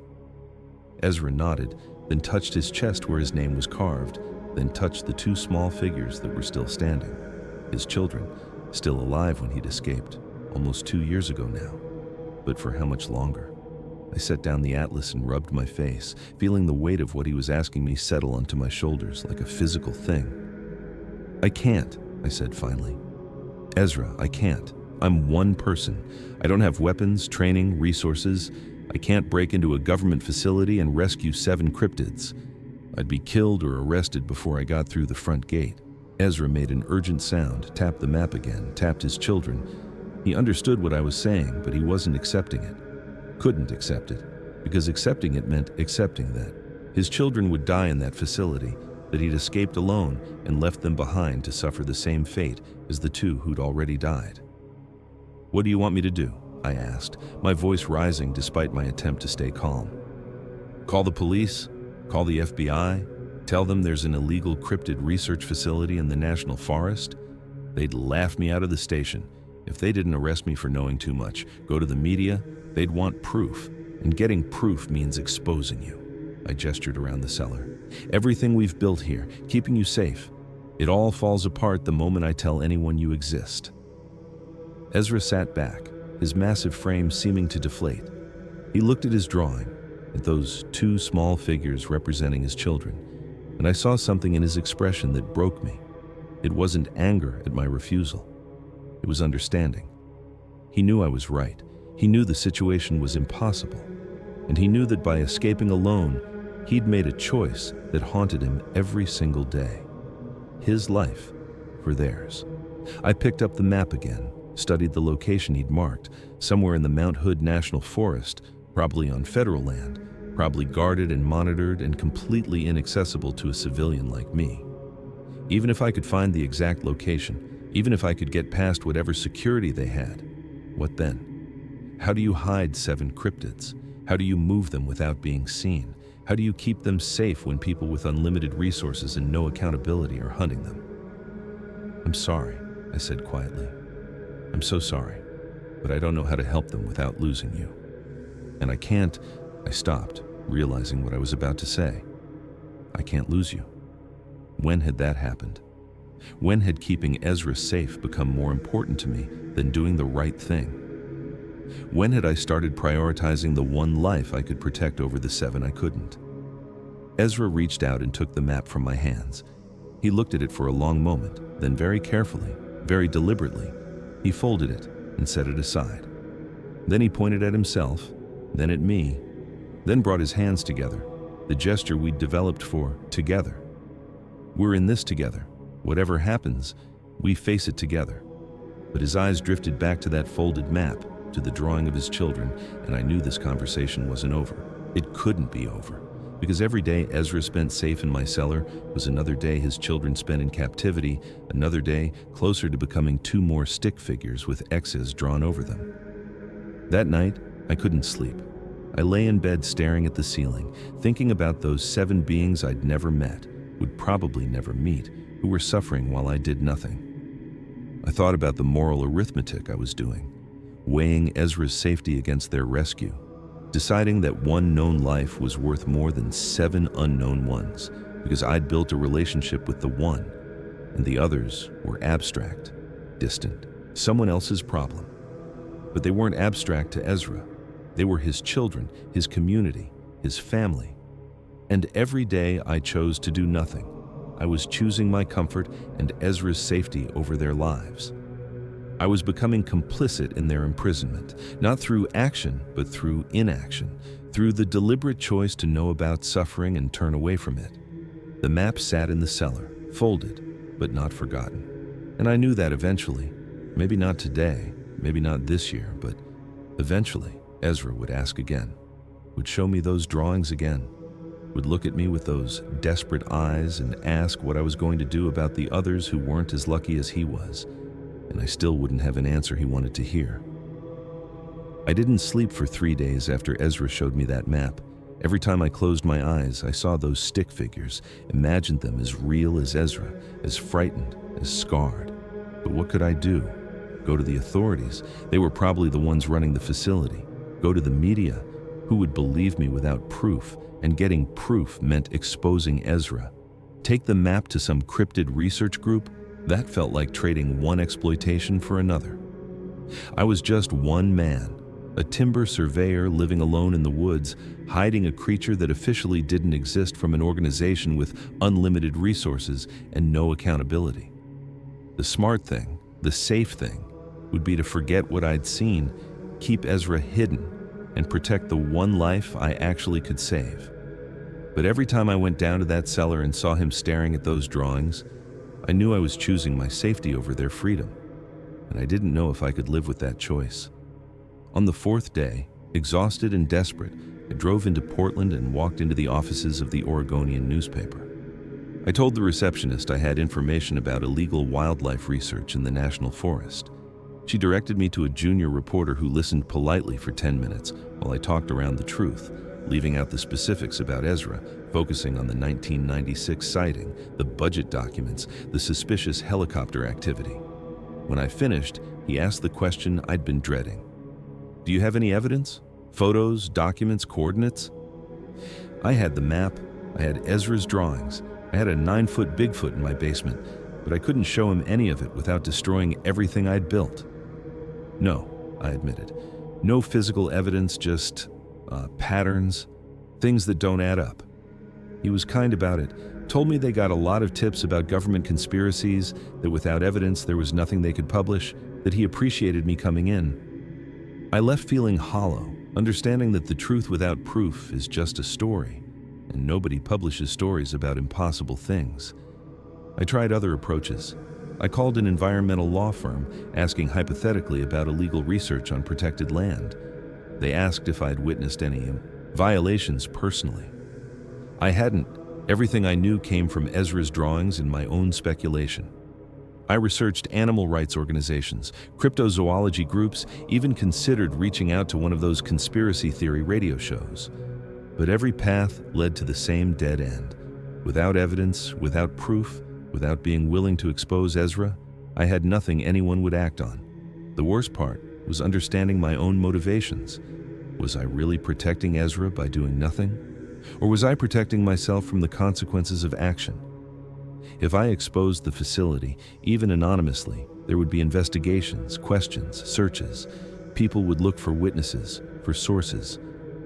Ezra nodded, then touched his chest where his name was carved, then touched the 2 small figures that were still standing. His children, still alive when he'd escaped, almost 2 years ago now. But for how much longer? I set down the atlas and rubbed my face, feeling the weight of what he was asking me settle onto my shoulders like a physical thing. I can't, I said finally. Ezra, I can't. I'm one person. I don't have weapons, training, resources. I can't break into a government facility and rescue 7 cryptids. I'd be killed or arrested before I got through the front gate. Ezra made an urgent sound, tapped the map again, tapped his children. He understood what I was saying, but he wasn't accepting it. Couldn't accept it, because accepting it meant accepting that his children would die in that facility, that he'd escaped alone and left them behind to suffer the same fate as the 2 who'd already died. What do you want me to do? I asked, my voice rising despite my attempt to stay calm. Call the police? Call the FBI? Tell them there's an illegal cryptid research facility in the national forest? They'd laugh me out of the station. If they didn't arrest me for knowing too much, go to the media, they'd want proof. And getting proof means exposing you. I gestured around the cellar. Everything we've built here, keeping you safe. It all falls apart the moment I tell anyone you exist. Ezra sat back, his massive frame seeming to deflate. He looked at his drawing, at those two small figures representing his children, and I saw something in his expression that broke me. It wasn't anger at my refusal. It was understanding. He knew I was right. He knew the situation was impossible. And he knew that by escaping alone, he'd made a choice that haunted him every single day. His life for theirs. I picked up the map again, studied the location he'd marked, somewhere in the Mount Hood National Forest, probably on federal land, probably guarded and monitored and completely inaccessible to a civilian like me. Even if I could find the exact location, even if I could get past whatever security they had, what then? How do you hide 7 cryptids? How do you move them without being seen? How do you keep them safe when people with unlimited resources and no accountability are hunting them? I'm sorry, I said quietly. I'm so sorry, but I don't know how to help them without losing you. And I can't, I stopped, realizing what I was about to say. I can't lose you. When had that happened? When had keeping Ezra safe become more important to me than doing the right thing? When had I started prioritizing the one life I could protect over the 7 I couldn't? Ezra reached out and took the map from my hands. He looked at it for a long moment, then very carefully, very deliberately, he folded it and set it aside. Then he pointed at himself, then at me, then brought his hands together, the gesture we'd developed for together. We're in this together. Whatever happens, we face it together. But his eyes drifted back to that folded map, to the drawing of his children, and I knew this conversation wasn't over. It couldn't be over, because every day Ezra spent safe in my cellar was another day his children spent in captivity, another day closer to becoming 2 more stick figures with X's drawn over them. That night, I couldn't sleep. I lay in bed staring at the ceiling, thinking about those 7 beings I'd never met, would probably never meet, who were suffering while I did nothing. I thought about the moral arithmetic I was doing, weighing Ezra's safety against their rescue, deciding that one known life was worth more than 7 unknown ones, because I'd built a relationship with the one, and the others were abstract, distant, someone else's problem. But they weren't abstract to Ezra. They were his children, his community, his family. And every day I chose to do nothing. I was choosing my comfort and Ezra's safety over their lives. I was becoming complicit in their imprisonment, not through action, but through inaction, through the deliberate choice to know about suffering and turn away from it. The map sat in the cellar, folded, but not forgotten. And I knew that eventually, maybe not today, maybe not this year, but eventually, Ezra would ask again, would show me those drawings again, would look at me with those desperate eyes and ask what I was going to do about the others who weren't as lucky as he was, and I still wouldn't have an answer he wanted to hear. I didn't sleep for 3 days after Ezra showed me that map. Every time I closed my eyes, I saw those stick figures, imagined them as real as Ezra, as frightened, as scarred. But what could I do? Go to the authorities? They were probably the ones running the facility. Go to the media? Who would believe me without proof? And getting proof meant exposing Ezra. Take the map to some cryptid research group? That felt like trading one exploitation for another. I was just one man, a timber surveyor living alone in the woods, hiding a creature that officially didn't exist from an organization with unlimited resources and no accountability. The smart thing, the safe thing, would be to forget what I'd seen, keep Ezra hidden, and protect the one life I actually could save. But every time I went down to that cellar and saw him staring at those drawings, I knew I was choosing my safety over their freedom, and I didn't know if I could live with that choice. On the 4th day, exhausted and desperate, I drove into Portland and walked into the offices of the Oregonian newspaper. I told the receptionist I had information about illegal wildlife research in the national forest. She directed me to a junior reporter who listened politely for 10 minutes while I talked around the truth, leaving out the specifics about Ezra, focusing on the 1996 sighting, the budget documents, the suspicious helicopter activity. When I finished, he asked the question I'd been dreading. "Do you have any evidence? Photos, documents, coordinates?" I had the map, I had Ezra's drawings, I had a 9-foot Bigfoot in my basement, but I couldn't show him any of it without destroying everything I'd built. "No," I admitted. "No physical evidence, just patterns, things that don't add up." He was kind about it, told me they got a lot of tips about government conspiracies, that without evidence there was nothing they could publish, that he appreciated me coming in. I left feeling hollow, understanding that the truth without proof is just a story, and nobody publishes stories about impossible things. I tried other approaches. I called an environmental law firm, asking hypothetically about illegal research on protected land. They asked if I'd witnessed any violations personally. I hadn't. Everything I knew came from Ezra's drawings and my own speculation. I researched animal rights organizations, cryptozoology groups, even considered reaching out to one of those conspiracy theory radio shows. But every path led to the same dead end. Without evidence, without proof, without being willing to expose Ezra, I had nothing anyone would act on. The worst part was understanding my own motivations. Was I really protecting Ezra by doing nothing? Or was I protecting myself from the consequences of action? If I exposed the facility, even anonymously, there would be investigations, questions, searches. People would look for witnesses, for sources.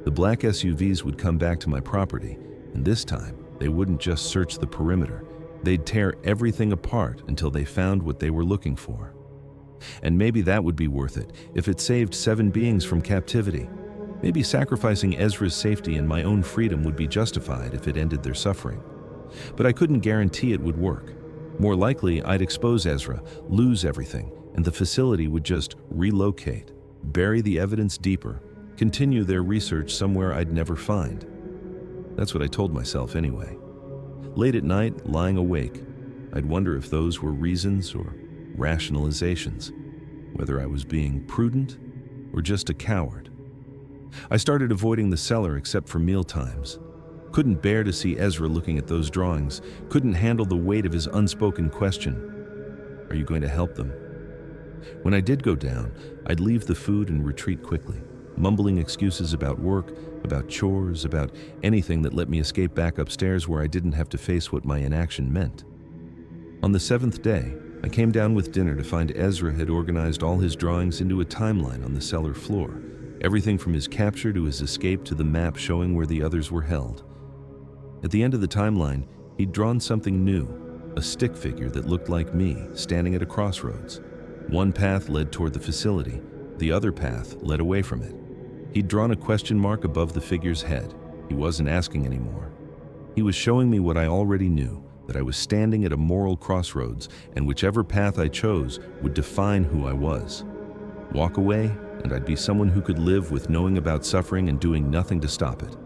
The black SUVs would come back to my property, and this time, they wouldn't just search the perimeter. They'd tear everything apart until they found what they were looking for. And maybe that would be worth it, if it saved 7 beings from captivity. Maybe sacrificing Ezra's safety and my own freedom would be justified if it ended their suffering. But I couldn't guarantee it would work. More likely, I'd expose Ezra, lose everything, and the facility would just relocate, bury the evidence deeper, continue their research somewhere I'd never find. That's what I told myself anyway. Late at night, lying awake, I'd wonder if those were reasons or rationalizations, whether I was being prudent or just a coward. I started avoiding the cellar except for meal times. Couldn't bear to see Ezra looking at those drawings, couldn't handle the weight of his unspoken question. "Are you going to help them?" When I did go down, I'd leave the food and retreat quickly, mumbling excuses about work, about chores, about anything that let me escape back upstairs where I didn't have to face what my inaction meant. On the 7th day, I came down with dinner to find Ezra had organized all his drawings into a timeline on the cellar floor, everything from his capture to his escape to the map showing where the others were held. At the end of the timeline, he'd drawn something new, a stick figure that looked like me, standing at a crossroads. One path led toward the facility, the other path led away from it. He'd drawn a question mark above the figure's head. He wasn't asking anymore. He was showing me what I already knew, that I was standing at a moral crossroads, and whichever path I chose would define who I was. Walk away, and I'd be someone who could live with knowing about suffering and doing nothing to stop it.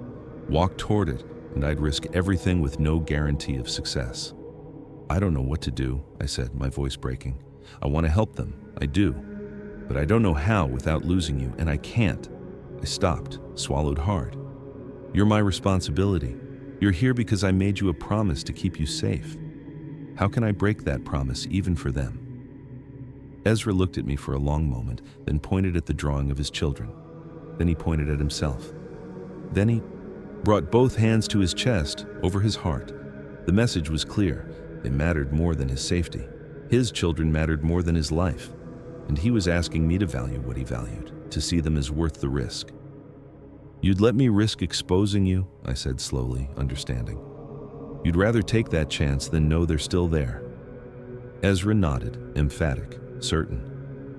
Walk toward it, and I'd risk everything with no guarantee of success. "I don't know what to do," I said, my voice breaking. "I want to help them, I do. But I don't know how without losing you, and I can't." I stopped, swallowed hard. "You're my responsibility. You're here because I made you a promise to keep you safe. How can I break that promise even for them?" Ezra looked at me for a long moment, then pointed at the drawing of his children. Then he pointed at himself. Then he brought both hands to his chest, over his heart. The message was clear. They mattered more than his safety. His children mattered more than his life. And he was asking me to value what he valued, to see them as worth the risk. "You'd let me risk exposing you?" I said slowly, understanding. "You'd rather take that chance than know they're still there?" Ezra nodded, emphatic, certain.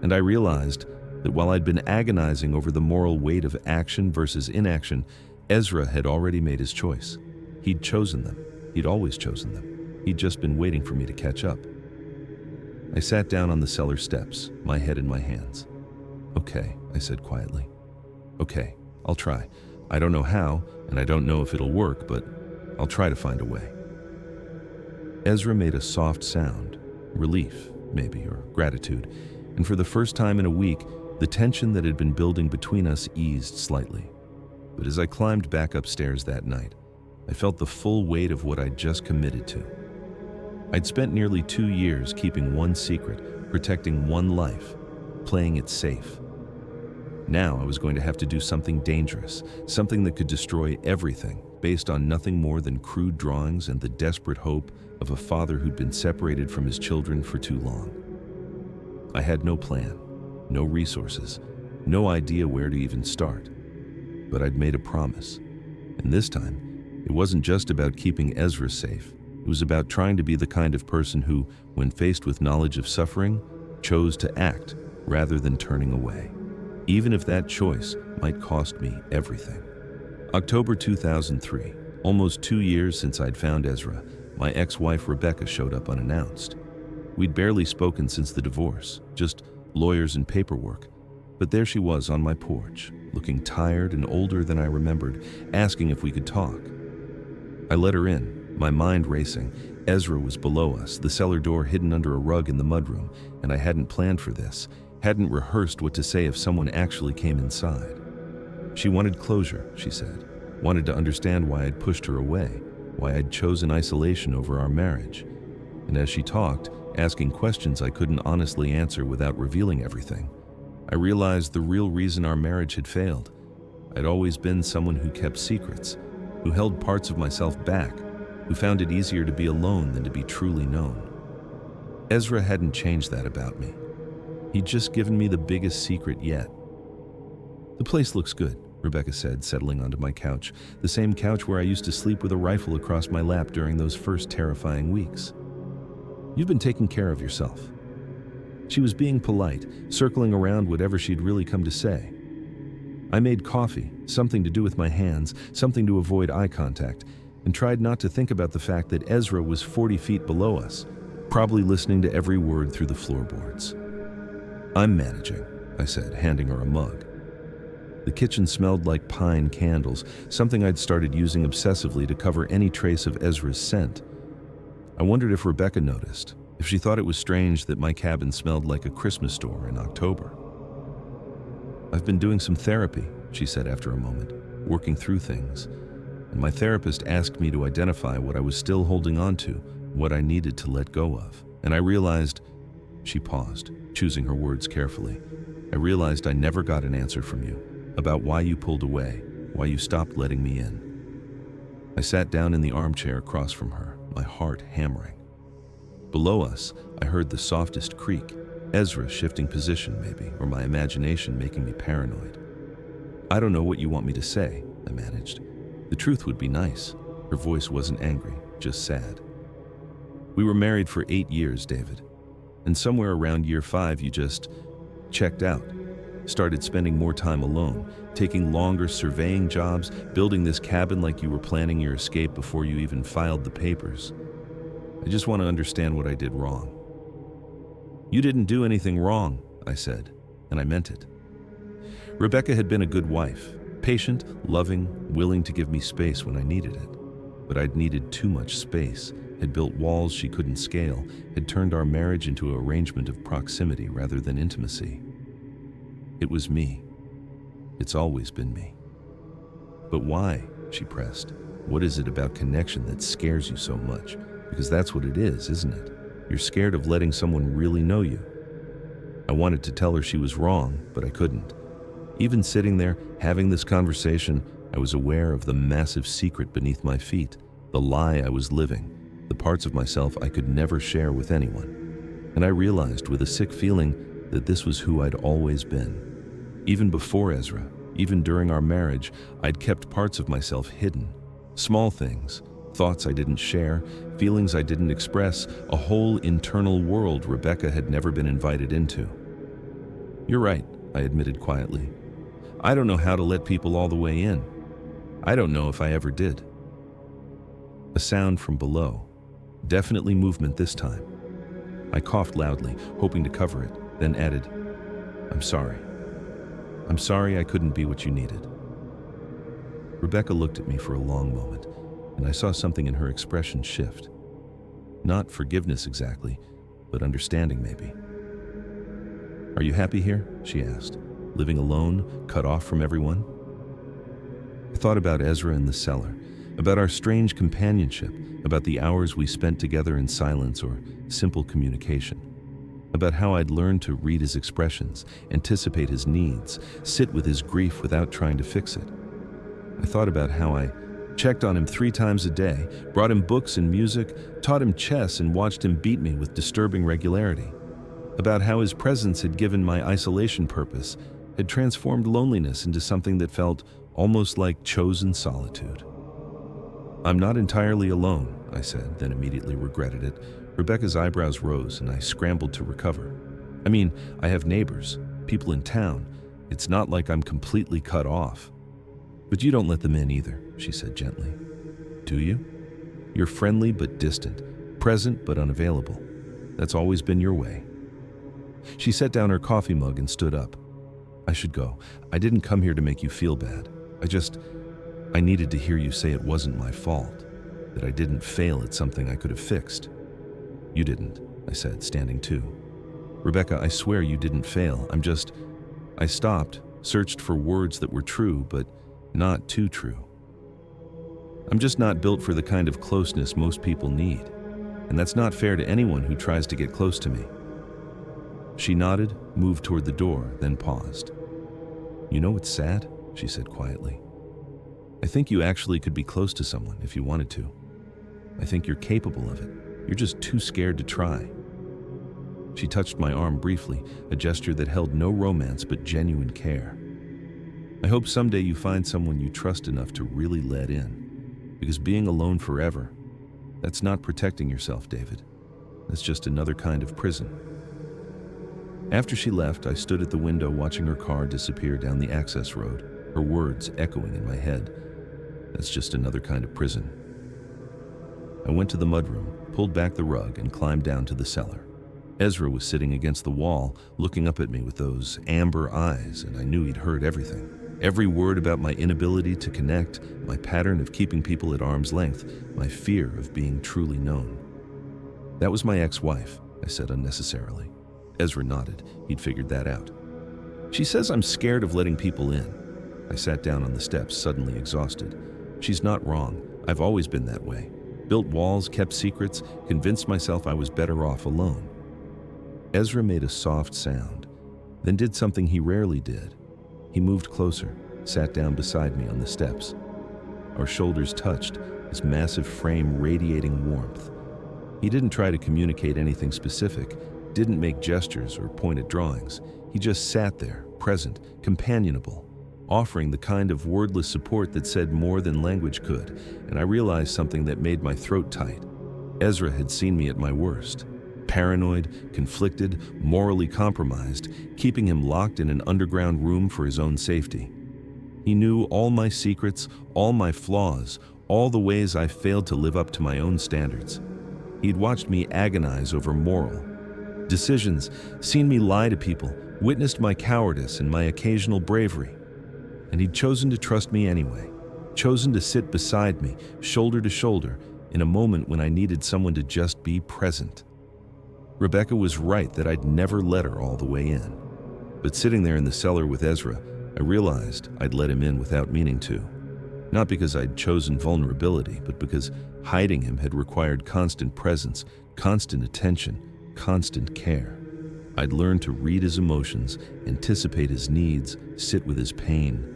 And I realized that while I'd been agonizing over the moral weight of action versus inaction, Ezra had already made his choice. He'd chosen them. He'd always chosen them. He'd just been waiting for me to catch up. I sat down on the cellar steps, my head in my hands. "Okay," I said quietly. "Okay, I'll try. I don't know how, and I don't know if it'll work, but I'll try to find a way." Ezra made a soft sound, relief, maybe, or gratitude, and for the first time in a week, the tension that had been building between us eased slightly. But as I climbed back upstairs that night, I felt the full weight of what I'd just committed to. I'd spent nearly 2 years keeping one secret, protecting one life, playing it safe. Now I was going to have to do something dangerous, something that could destroy everything, based on nothing more than crude drawings and the desperate hope of a father who'd been separated from his children for too long. I had no plan, no resources, no idea where to even start. But I'd made a promise, and this time, it wasn't just about keeping Ezra safe. It was about trying to be the kind of person who, when faced with knowledge of suffering, chose to act rather than turning away, even if that choice might cost me everything. October 2003, almost 2 years since I'd found Ezra, my ex-wife Rebecca showed up unannounced. We'd barely spoken since the divorce, just lawyers and paperwork, but there she was on my porch, looking tired and older than I remembered, asking if we could talk. I let her in, my mind racing. Ezra was below us, the cellar door hidden under a rug in the mudroom, and I hadn't planned for this, hadn't rehearsed what to say if someone actually came inside. She wanted closure, she said, wanted to understand why I'd pushed her away, why I'd chosen isolation over our marriage. And as she talked, asking questions I couldn't honestly answer without revealing everything, I realized the real reason our marriage had failed. I'd always been someone who kept secrets, who held parts of myself back, who found it easier to be alone than to be truly known. Ezra hadn't changed that about me. He'd just given me the biggest secret yet. "The place looks good," Rebecca said, settling onto my couch, the same couch where I used to sleep with a rifle across my lap during those first terrifying weeks. "You've been taking care of yourself." She was being polite, circling around whatever she'd really come to say. I made coffee, something to do with my hands, something to avoid eye contact, and tried not to think about the fact that Ezra was 40 feet below us, probably listening to every word through the floorboards. "I'm managing," I said, handing her a mug. The kitchen smelled like pine candles, something I'd started using obsessively to cover any trace of Ezra's scent. I wondered if Rebecca noticed, if she thought it was strange that my cabin smelled like a Christmas store in October. "I've been doing some therapy," she said after a moment, "working through things. And my therapist asked me to identify what I was still holding on to, what I needed to let go of. And I realized," she paused, choosing her words carefully, "I realized I never got an answer from you about why you pulled away, why you stopped letting me in." I sat down in the armchair across from her, my heart hammering. Below us, I heard the softest creak, Ezra shifting position maybe, or my imagination making me paranoid. "I don't know what you want me to say," I managed. "The truth would be nice." Her voice wasn't angry, just sad. "We were married for 8 years, David. And somewhere around year 5, you just checked out. Started spending more time alone, taking longer surveying jobs, building this cabin like you were planning your escape before you even filed the papers. I just want to understand what I did wrong." "You didn't do anything wrong," I said, and I meant it. Rebecca had been a good wife, patient, loving, willing to give me space when I needed it. But I'd needed too much space, had built walls she couldn't scale, had turned our marriage into an arrangement of proximity rather than intimacy. It was me. It's always been me. "But why?" she pressed. "What is it about connection that scares you so much? Because that's what it is, isn't it? You're scared of letting someone really know you." I wanted to tell her she was wrong, but I couldn't. Even sitting there, having this conversation, I was aware of the massive secret beneath my feet, the lie I was living, the parts of myself I could never share with anyone. And I realized with a sick feeling that this was who I'd always been. Even before Ezra, even during our marriage, I'd kept parts of myself hidden. Small things, thoughts I didn't share, feelings I didn't express, a whole internal world Rebecca had never been invited into. "You're right," I admitted quietly. "I don't know how to let people all the way in. I don't know if I ever did." A sound from below. Definitely movement this time. I coughed loudly, hoping to cover it, then added, "I'm sorry. I'm sorry I couldn't be what you needed." Rebecca looked at me for a long moment, and I saw something in her expression shift. Not forgiveness exactly, but understanding maybe. "Are you happy here?" she asked. "Living alone, cut off from everyone?" I I thought about Ezra in the cellar, about our strange companionship, about the hours we spent together in silence or simple communication, about how I'd learned to read his expressions, anticipate his needs, sit with his grief without trying to fix it. I thought about how I checked on him 3 times a day, brought him books and music, taught him chess, and watched him beat me with disturbing regularity. About how his presence had given my isolation purpose, had transformed loneliness into something that felt almost like chosen solitude. "I'm not entirely alone," I said, then immediately regretted it. Rebecca's eyebrows rose, and I scrambled to recover. "I mean, I have neighbors, people in town. It's not like I'm completely cut off." "But you don't let them in either," she said gently. "Do you? You're friendly but distant, present but unavailable. That's always been your way." She set down her coffee mug and stood up. "I should go. I didn't come here to make you feel bad. I needed to hear you say it wasn't my fault, that I didn't fail at something I could have fixed." "You didn't," I said, standing too. "Rebecca, I swear you didn't fail. I stopped, searched for words that were true, but not too true. I'm just not built for the kind of closeness most people need, and that's not fair to anyone who tries to get close to me." She nodded, moved toward the door, then paused. "You know what's sad?" she said quietly. "I think you actually could be close to someone if you wanted to. I think you're capable of it. You're just too scared to try." She touched my arm briefly, a gesture that held no romance but genuine care. "I hope someday you find someone you trust enough to really let in, because being alone forever, that's not protecting yourself, David. That's just another kind of prison." After she left, I stood at the window watching her car disappear down the access road, her words echoing in my head. That's just another kind of prison. I went to the mudroom, pulled back the rug, and climbed down to the cellar. Ezra was sitting against the wall, looking up at me with those amber eyes, and I knew he'd heard everything. Every word about my inability to connect, my pattern of keeping people at arm's length, my fear of being truly known. "That was my ex-wife," I said unnecessarily. Ezra nodded. He'd figured that out. "She says I'm scared of letting people in." I sat down on the steps, suddenly exhausted. She's not wrong. I've always been that way. Built walls, kept secrets, convinced myself I was better off alone. Ezra made a soft sound, then did something he rarely did. He moved closer, sat down beside me on the steps. Our shoulders touched, his massive frame radiating warmth. He didn't try to communicate anything specific, didn't make gestures or point at drawings. He just sat there, present, companionable, offering the kind of wordless support that said more than language could, and I realized something that made my throat tight. Ezra had seen me at my worst. Paranoid, conflicted, morally compromised, keeping him locked in an underground room for his own safety. He knew all my secrets, all my flaws, all the ways I failed to live up to my own standards. He'd watched me agonize over moral decisions, seen me lie to people, witnessed my cowardice and my occasional bravery. And he'd chosen to trust me anyway, chosen to sit beside me, shoulder to shoulder, in a moment when I needed someone to just be present. Rebecca was right that I'd never let her all the way in. But sitting there in the cellar with Ezra, I realized I'd let him in without meaning to. Not because I'd chosen vulnerability, but because hiding him had required constant presence, constant attention, constant care. I'd learned to read his emotions, anticipate his needs, sit with his pain.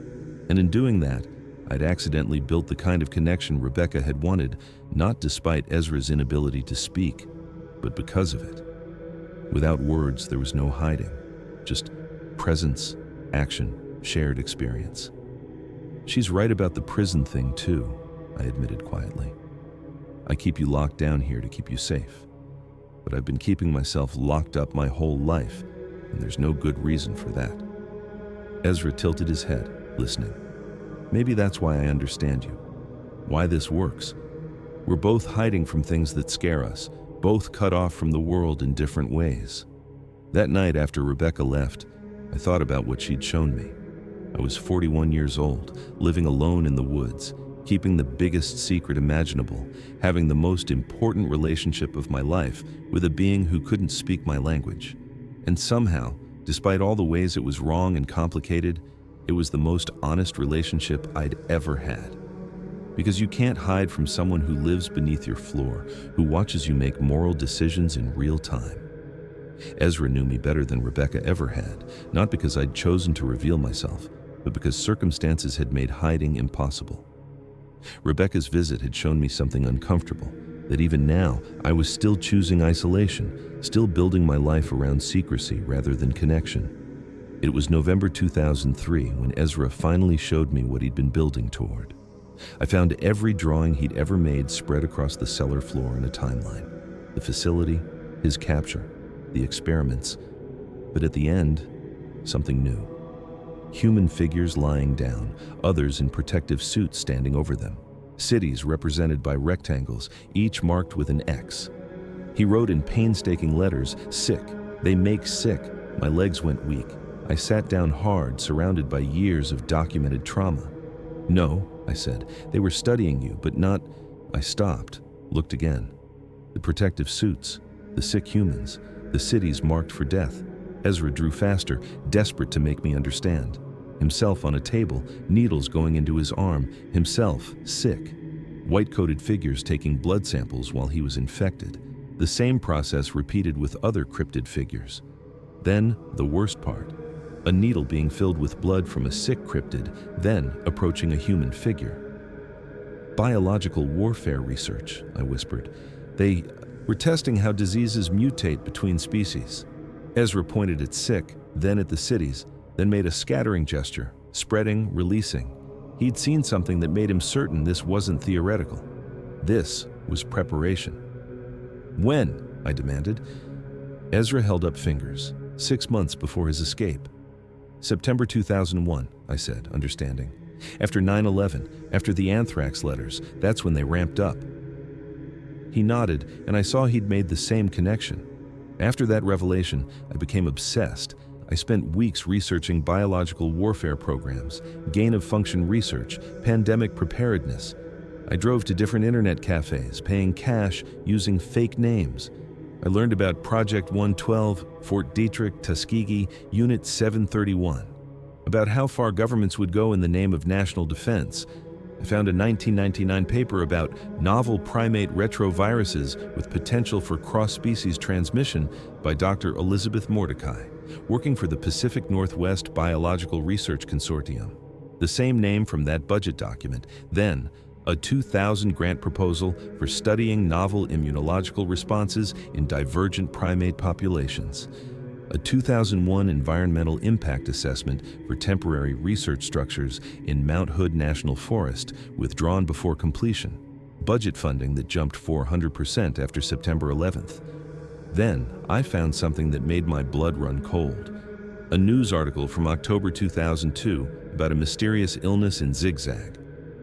And in doing that, I'd accidentally built the kind of connection Rebecca had wanted, not despite Ezra's inability to speak, but because of it. Without words, there was no hiding, just presence, action, shared experience. "She's right about the prison thing too," I admitted quietly. "I keep you locked down here to keep you safe. But I've been keeping myself locked up my whole life, and there's no good reason for that." Ezra tilted his head, listening. "Maybe that's why I understand you, why this works. We're both hiding from things that scare us, both cut off from the world in different ways." That night after Rebecca left, I thought about what she'd shown me. I was 41 years old, living alone in the woods, keeping the biggest secret imaginable, having the most important relationship of my life with a being who couldn't speak my language. And somehow, despite all the ways it was wrong and complicated, It was the most honest relationship I'd ever had. Because you can't hide from someone who lives beneath your floor, who watches you make moral decisions in real time. Ezra knew me better than Rebecca ever had, not because I'd chosen to reveal myself, but because circumstances had made hiding impossible. Rebecca's visit had shown me something uncomfortable, that even now I was still choosing isolation, still building my life around secrecy rather than connection. It was November 2003 when Ezra finally showed me what he'd been building toward. I found every drawing he'd ever made spread across the cellar floor in a timeline. The facility, his capture, the experiments. But at the end, something new. Human figures lying down, others in protective suits standing over them. Cities represented by rectangles, each marked with an X. He wrote in painstaking letters, "Sick. They make sick." My legs went weak. I sat down hard, surrounded by years of documented trauma. "No," I said, "they were studying you, but not..." I stopped, looked again. The protective suits, the sick humans, the cities marked for death. Ezra drew faster, desperate to make me understand. Himself on a table, needles going into his arm, himself sick. White-coated figures taking blood samples while he was infected. The same process repeated with other cryptid figures. Then, the worst part. A needle being filled with blood from a sick cryptid, then approaching a human figure. "Biological warfare research," I whispered. "They were testing how diseases mutate between species." Ezra pointed at sick, then at the cities, then made a scattering gesture, spreading, releasing. He'd seen something that made him certain this wasn't theoretical. This was preparation. "When?" I demanded. Ezra held up fingers. 6 months before his escape. "September 2001, I said, understanding. "After 9/11, after the anthrax letters, that's when they ramped up." He nodded, and I saw he'd made the same connection. After that revelation, I became obsessed. I spent weeks researching biological warfare programs, gain-of-function research, pandemic preparedness. I drove to different internet cafes, paying cash, using fake names. I learned about Project 112, Fort Detrick, Tuskegee, Unit 731, about how far governments would go in the name of national defense. I found a 1999 paper about novel primate retroviruses with potential for cross-species transmission by Dr. Elizabeth Mordecai, working for the Pacific Northwest Biological Research Consortium, the same name from that budget document. Then, a 2000 grant proposal for studying novel immunological responses in divergent primate populations. A 2001 environmental impact assessment for temporary research structures in Mount Hood National Forest, withdrawn before completion. Budget funding that jumped 400% after September 11th. Then, I found something that made my blood run cold. A news article from October 2002 about a mysterious illness in Zigzag,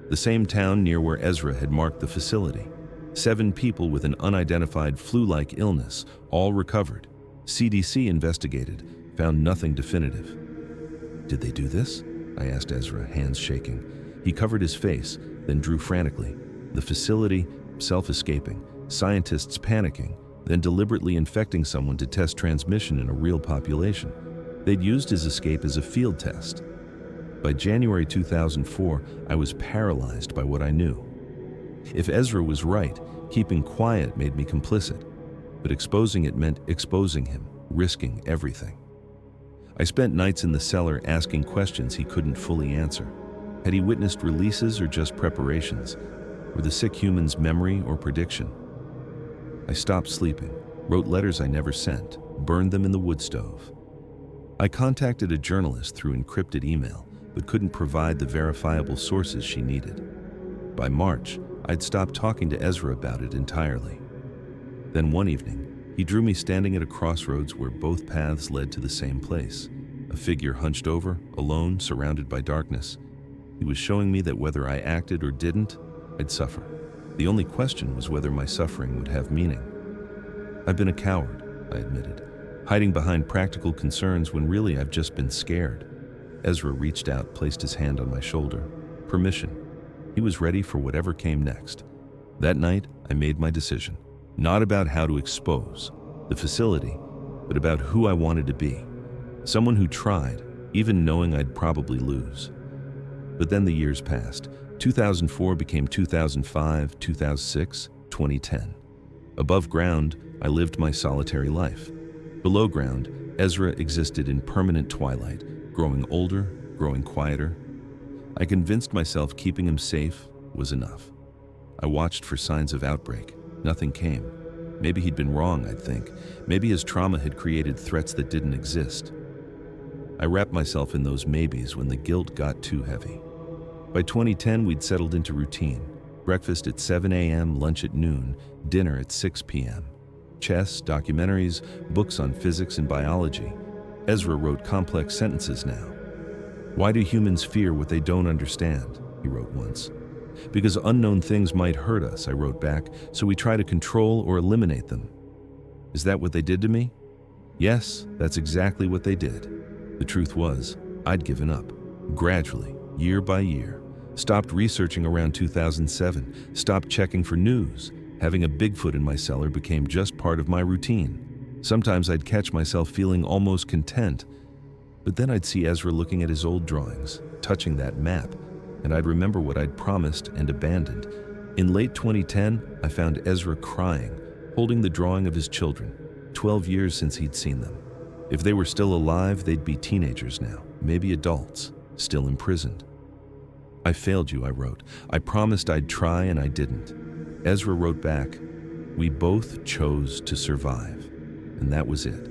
the same town near where Ezra had marked the facility. 7 people with an unidentified flu-like illness, all recovered. CDC investigated, found nothing definitive. "Did they do this?" I asked Ezra, hands shaking. He covered his face, then drew frantically. The facility, self-escaping, scientists panicking, then deliberately infecting someone to test transmission in a real population. They'd used his escape as a field test. By January 2004, I was paralyzed by what I knew. If Ezra was right, keeping quiet made me complicit. But exposing it meant exposing him, risking everything. I spent nights in the cellar asking questions he couldn't fully answer. Had he witnessed releases or just preparations? Were the sick humans memory or prediction? I stopped sleeping, wrote letters I never sent, burned them in the wood stove. I contacted a journalist through encrypted email, but couldn't provide the verifiable sources she needed. By March, I'd stopped talking to Ezra about it entirely. Then one evening, he drew me standing at a crossroads where both paths led to the same place. A figure hunched over, alone, surrounded by darkness. He was showing me that whether I acted or didn't, I'd suffer. The only question was whether my suffering would have meaning. "I've been a coward," I admitted, hiding behind practical concerns when really I've just been scared. Ezra reached out, placed his hand on my shoulder. Permission. He was ready for whatever came next. That night, I made my decision. Not about how to expose the facility, but about who I wanted to be. Someone who tried, even knowing I'd probably lose. But then the years passed. 2004 became 2005, 2006, 2010. Above ground, I lived my solitary life. Below ground, Ezra existed in permanent twilight, growing older, growing quieter. I convinced myself keeping him safe was enough. I watched for signs of outbreak. Nothing came. Maybe he'd been wrong, I'd think. Maybe his trauma had created threats that didn't exist. I wrapped myself in those maybes when the guilt got too heavy. By 2010, we'd settled into routine. Breakfast at 7 a.m., lunch at noon, dinner at 6 p.m. Chess, documentaries, books on physics and biology. Ezra wrote complex sentences now. "Why do humans fear what they don't understand?" he wrote once. "Because unknown things might hurt us," I wrote back, "so we try to control or eliminate them." Is that what they did to me? Yes, that's exactly what they did. The truth was, I'd given up. Gradually, year by year. Stopped researching around 2007, stopped checking for news. Having a Bigfoot in my cellar became just part of my routine. Sometimes I'd catch myself feeling almost content, but then I'd see Ezra looking at his old drawings, touching that map, and I'd remember what I'd promised and abandoned. In late 2010, I found Ezra crying, holding the drawing of his children, 12 years since he'd seen them. If they were still alive, they'd be teenagers now, maybe adults, still imprisoned. "I failed you," I wrote. "I promised I'd try and I didn't." Ezra wrote back, "We both chose to survive." And that was it.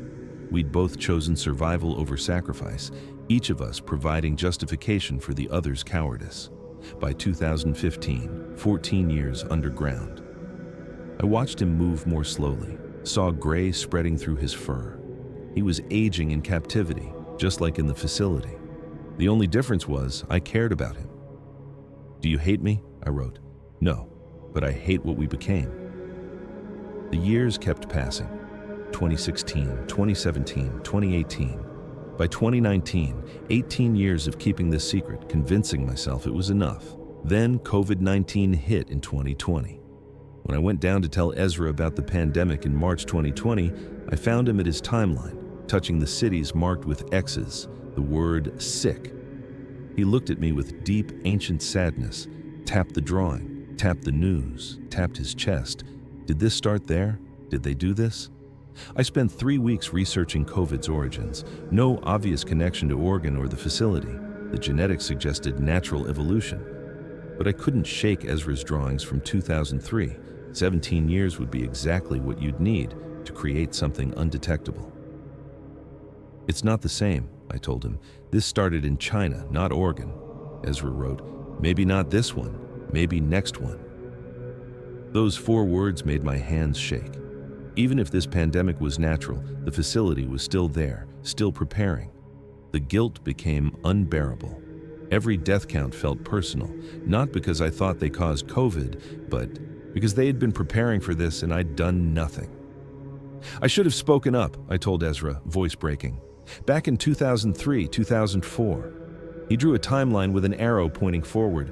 We'd both chosen survival over sacrifice, each of us providing justification for the other's cowardice. By 2015, 14 years underground. I watched him move more slowly, saw gray spreading through his fur. He was aging in captivity, just like in the facility. The only difference was I cared about him. "Do you hate me?" I wrote. "No, but I hate what we became." The years kept passing. 2016, 2017, 2018. By 2019, 18 years of keeping this secret, convincing myself it was enough. Then COVID-19 hit in 2020. When I went down to tell Ezra about the pandemic in March 2020, I found him at his timeline, touching the cities marked with X's, the word sick. He looked at me with deep, ancient sadness, tapped the drawing, tapped the news, tapped his chest. Did this start there? Did they do this? I spent 3 weeks researching COVID's origins. No obvious connection to Oregon or the facility. The genetics suggested natural evolution. But I couldn't shake Ezra's drawings from 2003. 17 years would be exactly what you'd need to create something undetectable. "It's not the same," I told him. "This started in China, not Oregon." Ezra wrote, "Maybe not this one, maybe next one." Those 4 words made my hands shake. Even if this pandemic was natural, the facility was still there, still preparing. The guilt became unbearable. Every death count felt personal, not because I thought they caused COVID, but because they had been preparing for this and I'd done nothing. "I should have spoken up," I told Ezra, voice breaking. "Back in 2003, 2004. He drew a timeline with an arrow pointing forward.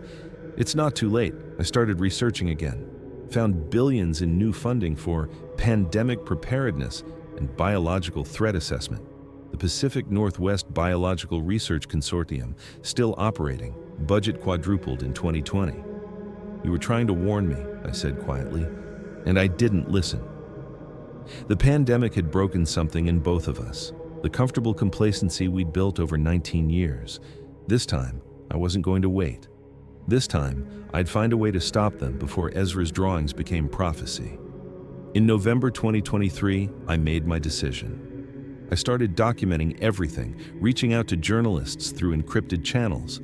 It's not too late. I started researching again. Found billions in new funding for pandemic preparedness and biological threat assessment. The Pacific Northwest Biological Research Consortium, still operating, budget quadrupled in 2020. "You were trying to warn me," I said quietly, and I didn't listen. The pandemic had broken something in both of us, the comfortable complacency we'd built over 19 years. This time, I wasn't going to wait. This time, I'd find a way to stop them before Ezra's drawings became prophecy. In November 2023, I made my decision. I started documenting everything, reaching out to journalists through encrypted channels.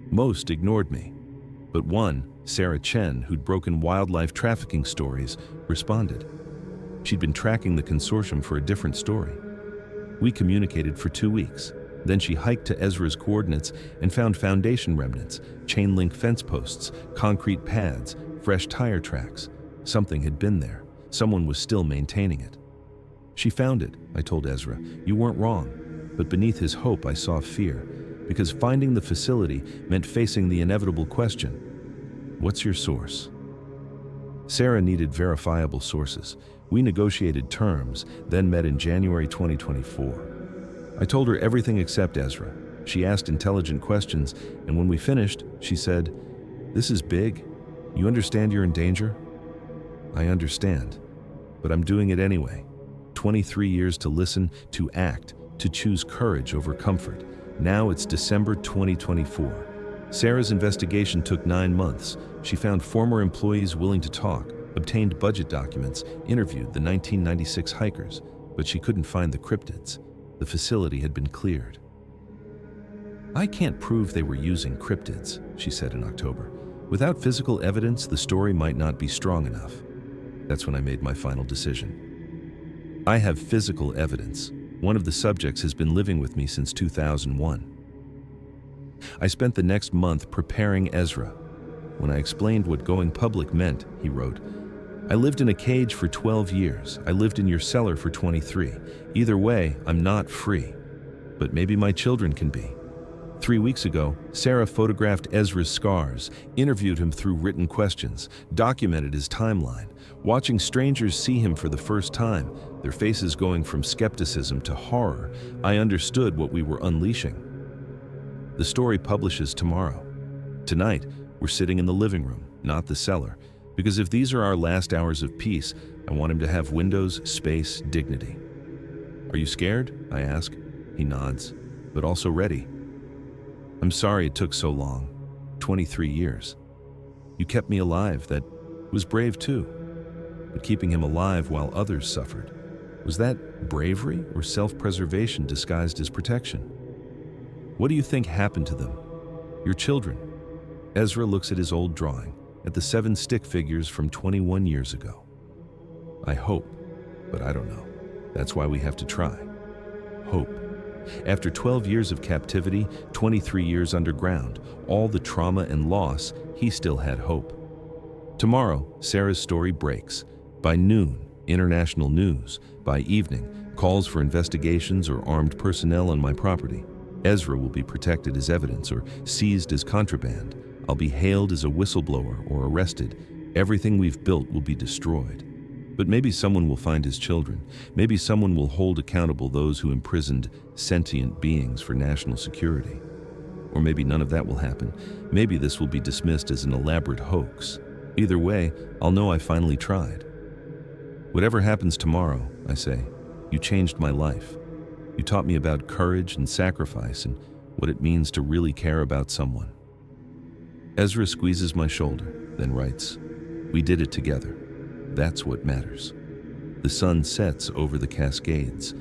Most ignored me. But one, Sarah Chen, who'd broken wildlife trafficking stories, responded. She'd been tracking the consortium for a different story. We communicated for 2 weeks. Then she hiked to Ezra's coordinates and found foundation remnants, chain link fence posts, concrete pads, fresh tire tracks. Something had been there. Someone was still maintaining it. "She found it," I told Ezra. "You weren't wrong." But beneath his hope, I saw fear, because finding the facility meant facing the inevitable question, "What's your source?" Sarah needed verifiable sources. We negotiated terms, then met in January 2024. I told her everything except Ezra. She asked intelligent questions, and when we finished, she said, "This is big. You understand you're in danger?" I understand, but I'm doing it anyway. 23 years to listen, to act, to choose courage over comfort. Now it's December 2024. Sarah's investigation took 9 months. She found former employees willing to talk, obtained budget documents, interviewed the 1996 hikers, but she couldn't find the cryptids. The facility had been cleared. "I can't prove they were using cryptids," she said in October. "Without physical evidence, the story might not be strong enough." That's when I made my final decision. I have physical evidence. One of the subjects has been living with me since 2001. I spent the next month preparing Ezra. When I explained what going public meant, he wrote, "I lived in a cage for 12 years. I lived in your cellar for 23. Either way, I'm not free. But maybe my children can be." 3 weeks ago, Sarah photographed Ezra's scars, interviewed him through written questions, documented his timeline. Watching strangers see him for the first time, their faces going from skepticism to horror, I understood what we were unleashing. The story publishes tomorrow. Tonight, we're sitting in the living room, not the cellar, because if these are our last hours of peace, I want him to have windows, space, dignity. "Are you scared?" I ask. He nods, but also ready. "I'm sorry it took so long. 23 years. You kept me alive. That was brave too. But keeping him alive while others suffered, was that bravery or self-preservation disguised as protection? What do you think happened to them? Your children?" Ezra looks at his old drawing, at the 7 stick figures from 21 years ago. "I hope, but I don't know. That's why we have to try. Hope. After 12 years of captivity, 23 years underground, all the trauma and loss, he still had hope. Tomorrow, Sarah's story breaks. By noon, international news. By evening, calls for investigations or armed personnel on my property. Ezra will be protected as evidence or seized as contraband. I'll be hailed as a whistleblower or arrested. Everything we've built will be destroyed. But maybe someone will find his children. Maybe someone will hold accountable those who imprisoned sentient beings for national security. Or maybe none of that will happen. Maybe this will be dismissed as an elaborate hoax. Either way, I'll know I finally tried. Whatever happens tomorrow, I say, you changed my life. You taught me about courage and sacrifice and what it means to really care about someone. Ezra squeezes my shoulder, then writes, "We did it together. That's what matters." The sun sets over the Cascades.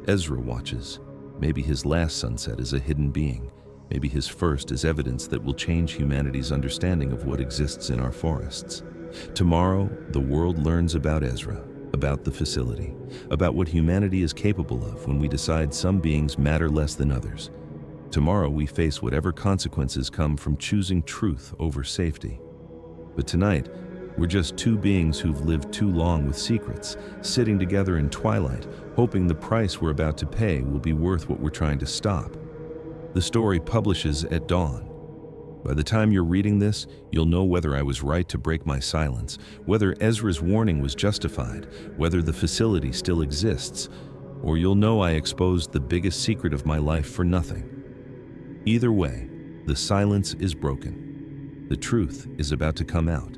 Ezra watches. Maybe his last sunset is a hidden being. Maybe his first is evidence that will change humanity's understanding of what exists in our forests. Tomorrow, the world learns about Ezra, about the facility, about what humanity is capable of when we decide some beings matter less than others. Tomorrow, we face whatever consequences come from choosing truth over safety. But tonight, we're just 2 beings who've lived too long with secrets, sitting together in twilight, hoping the price we're about to pay will be worth what we're trying to stop. The story publishes at dawn. By the time you're reading this, you'll know whether I was right to break my silence, whether Ezra's warning was justified, whether the facility still exists, or you'll know I exposed the biggest secret of my life for nothing. Either way, the silence is broken. The truth is about to come out.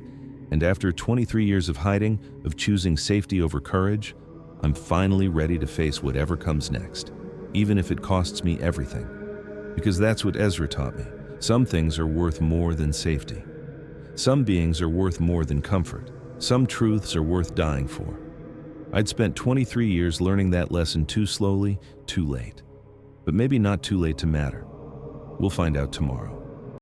And after 23 years of hiding, of choosing safety over courage, I'm finally ready to face whatever comes next, even if it costs me everything. Because that's what Ezra taught me. Some things are worth more than safety. Some beings are worth more than comfort. Some truths are worth dying for. I'd spent 23 years learning that lesson too slowly, too late. But maybe not too late to matter. We'll find out tomorrow.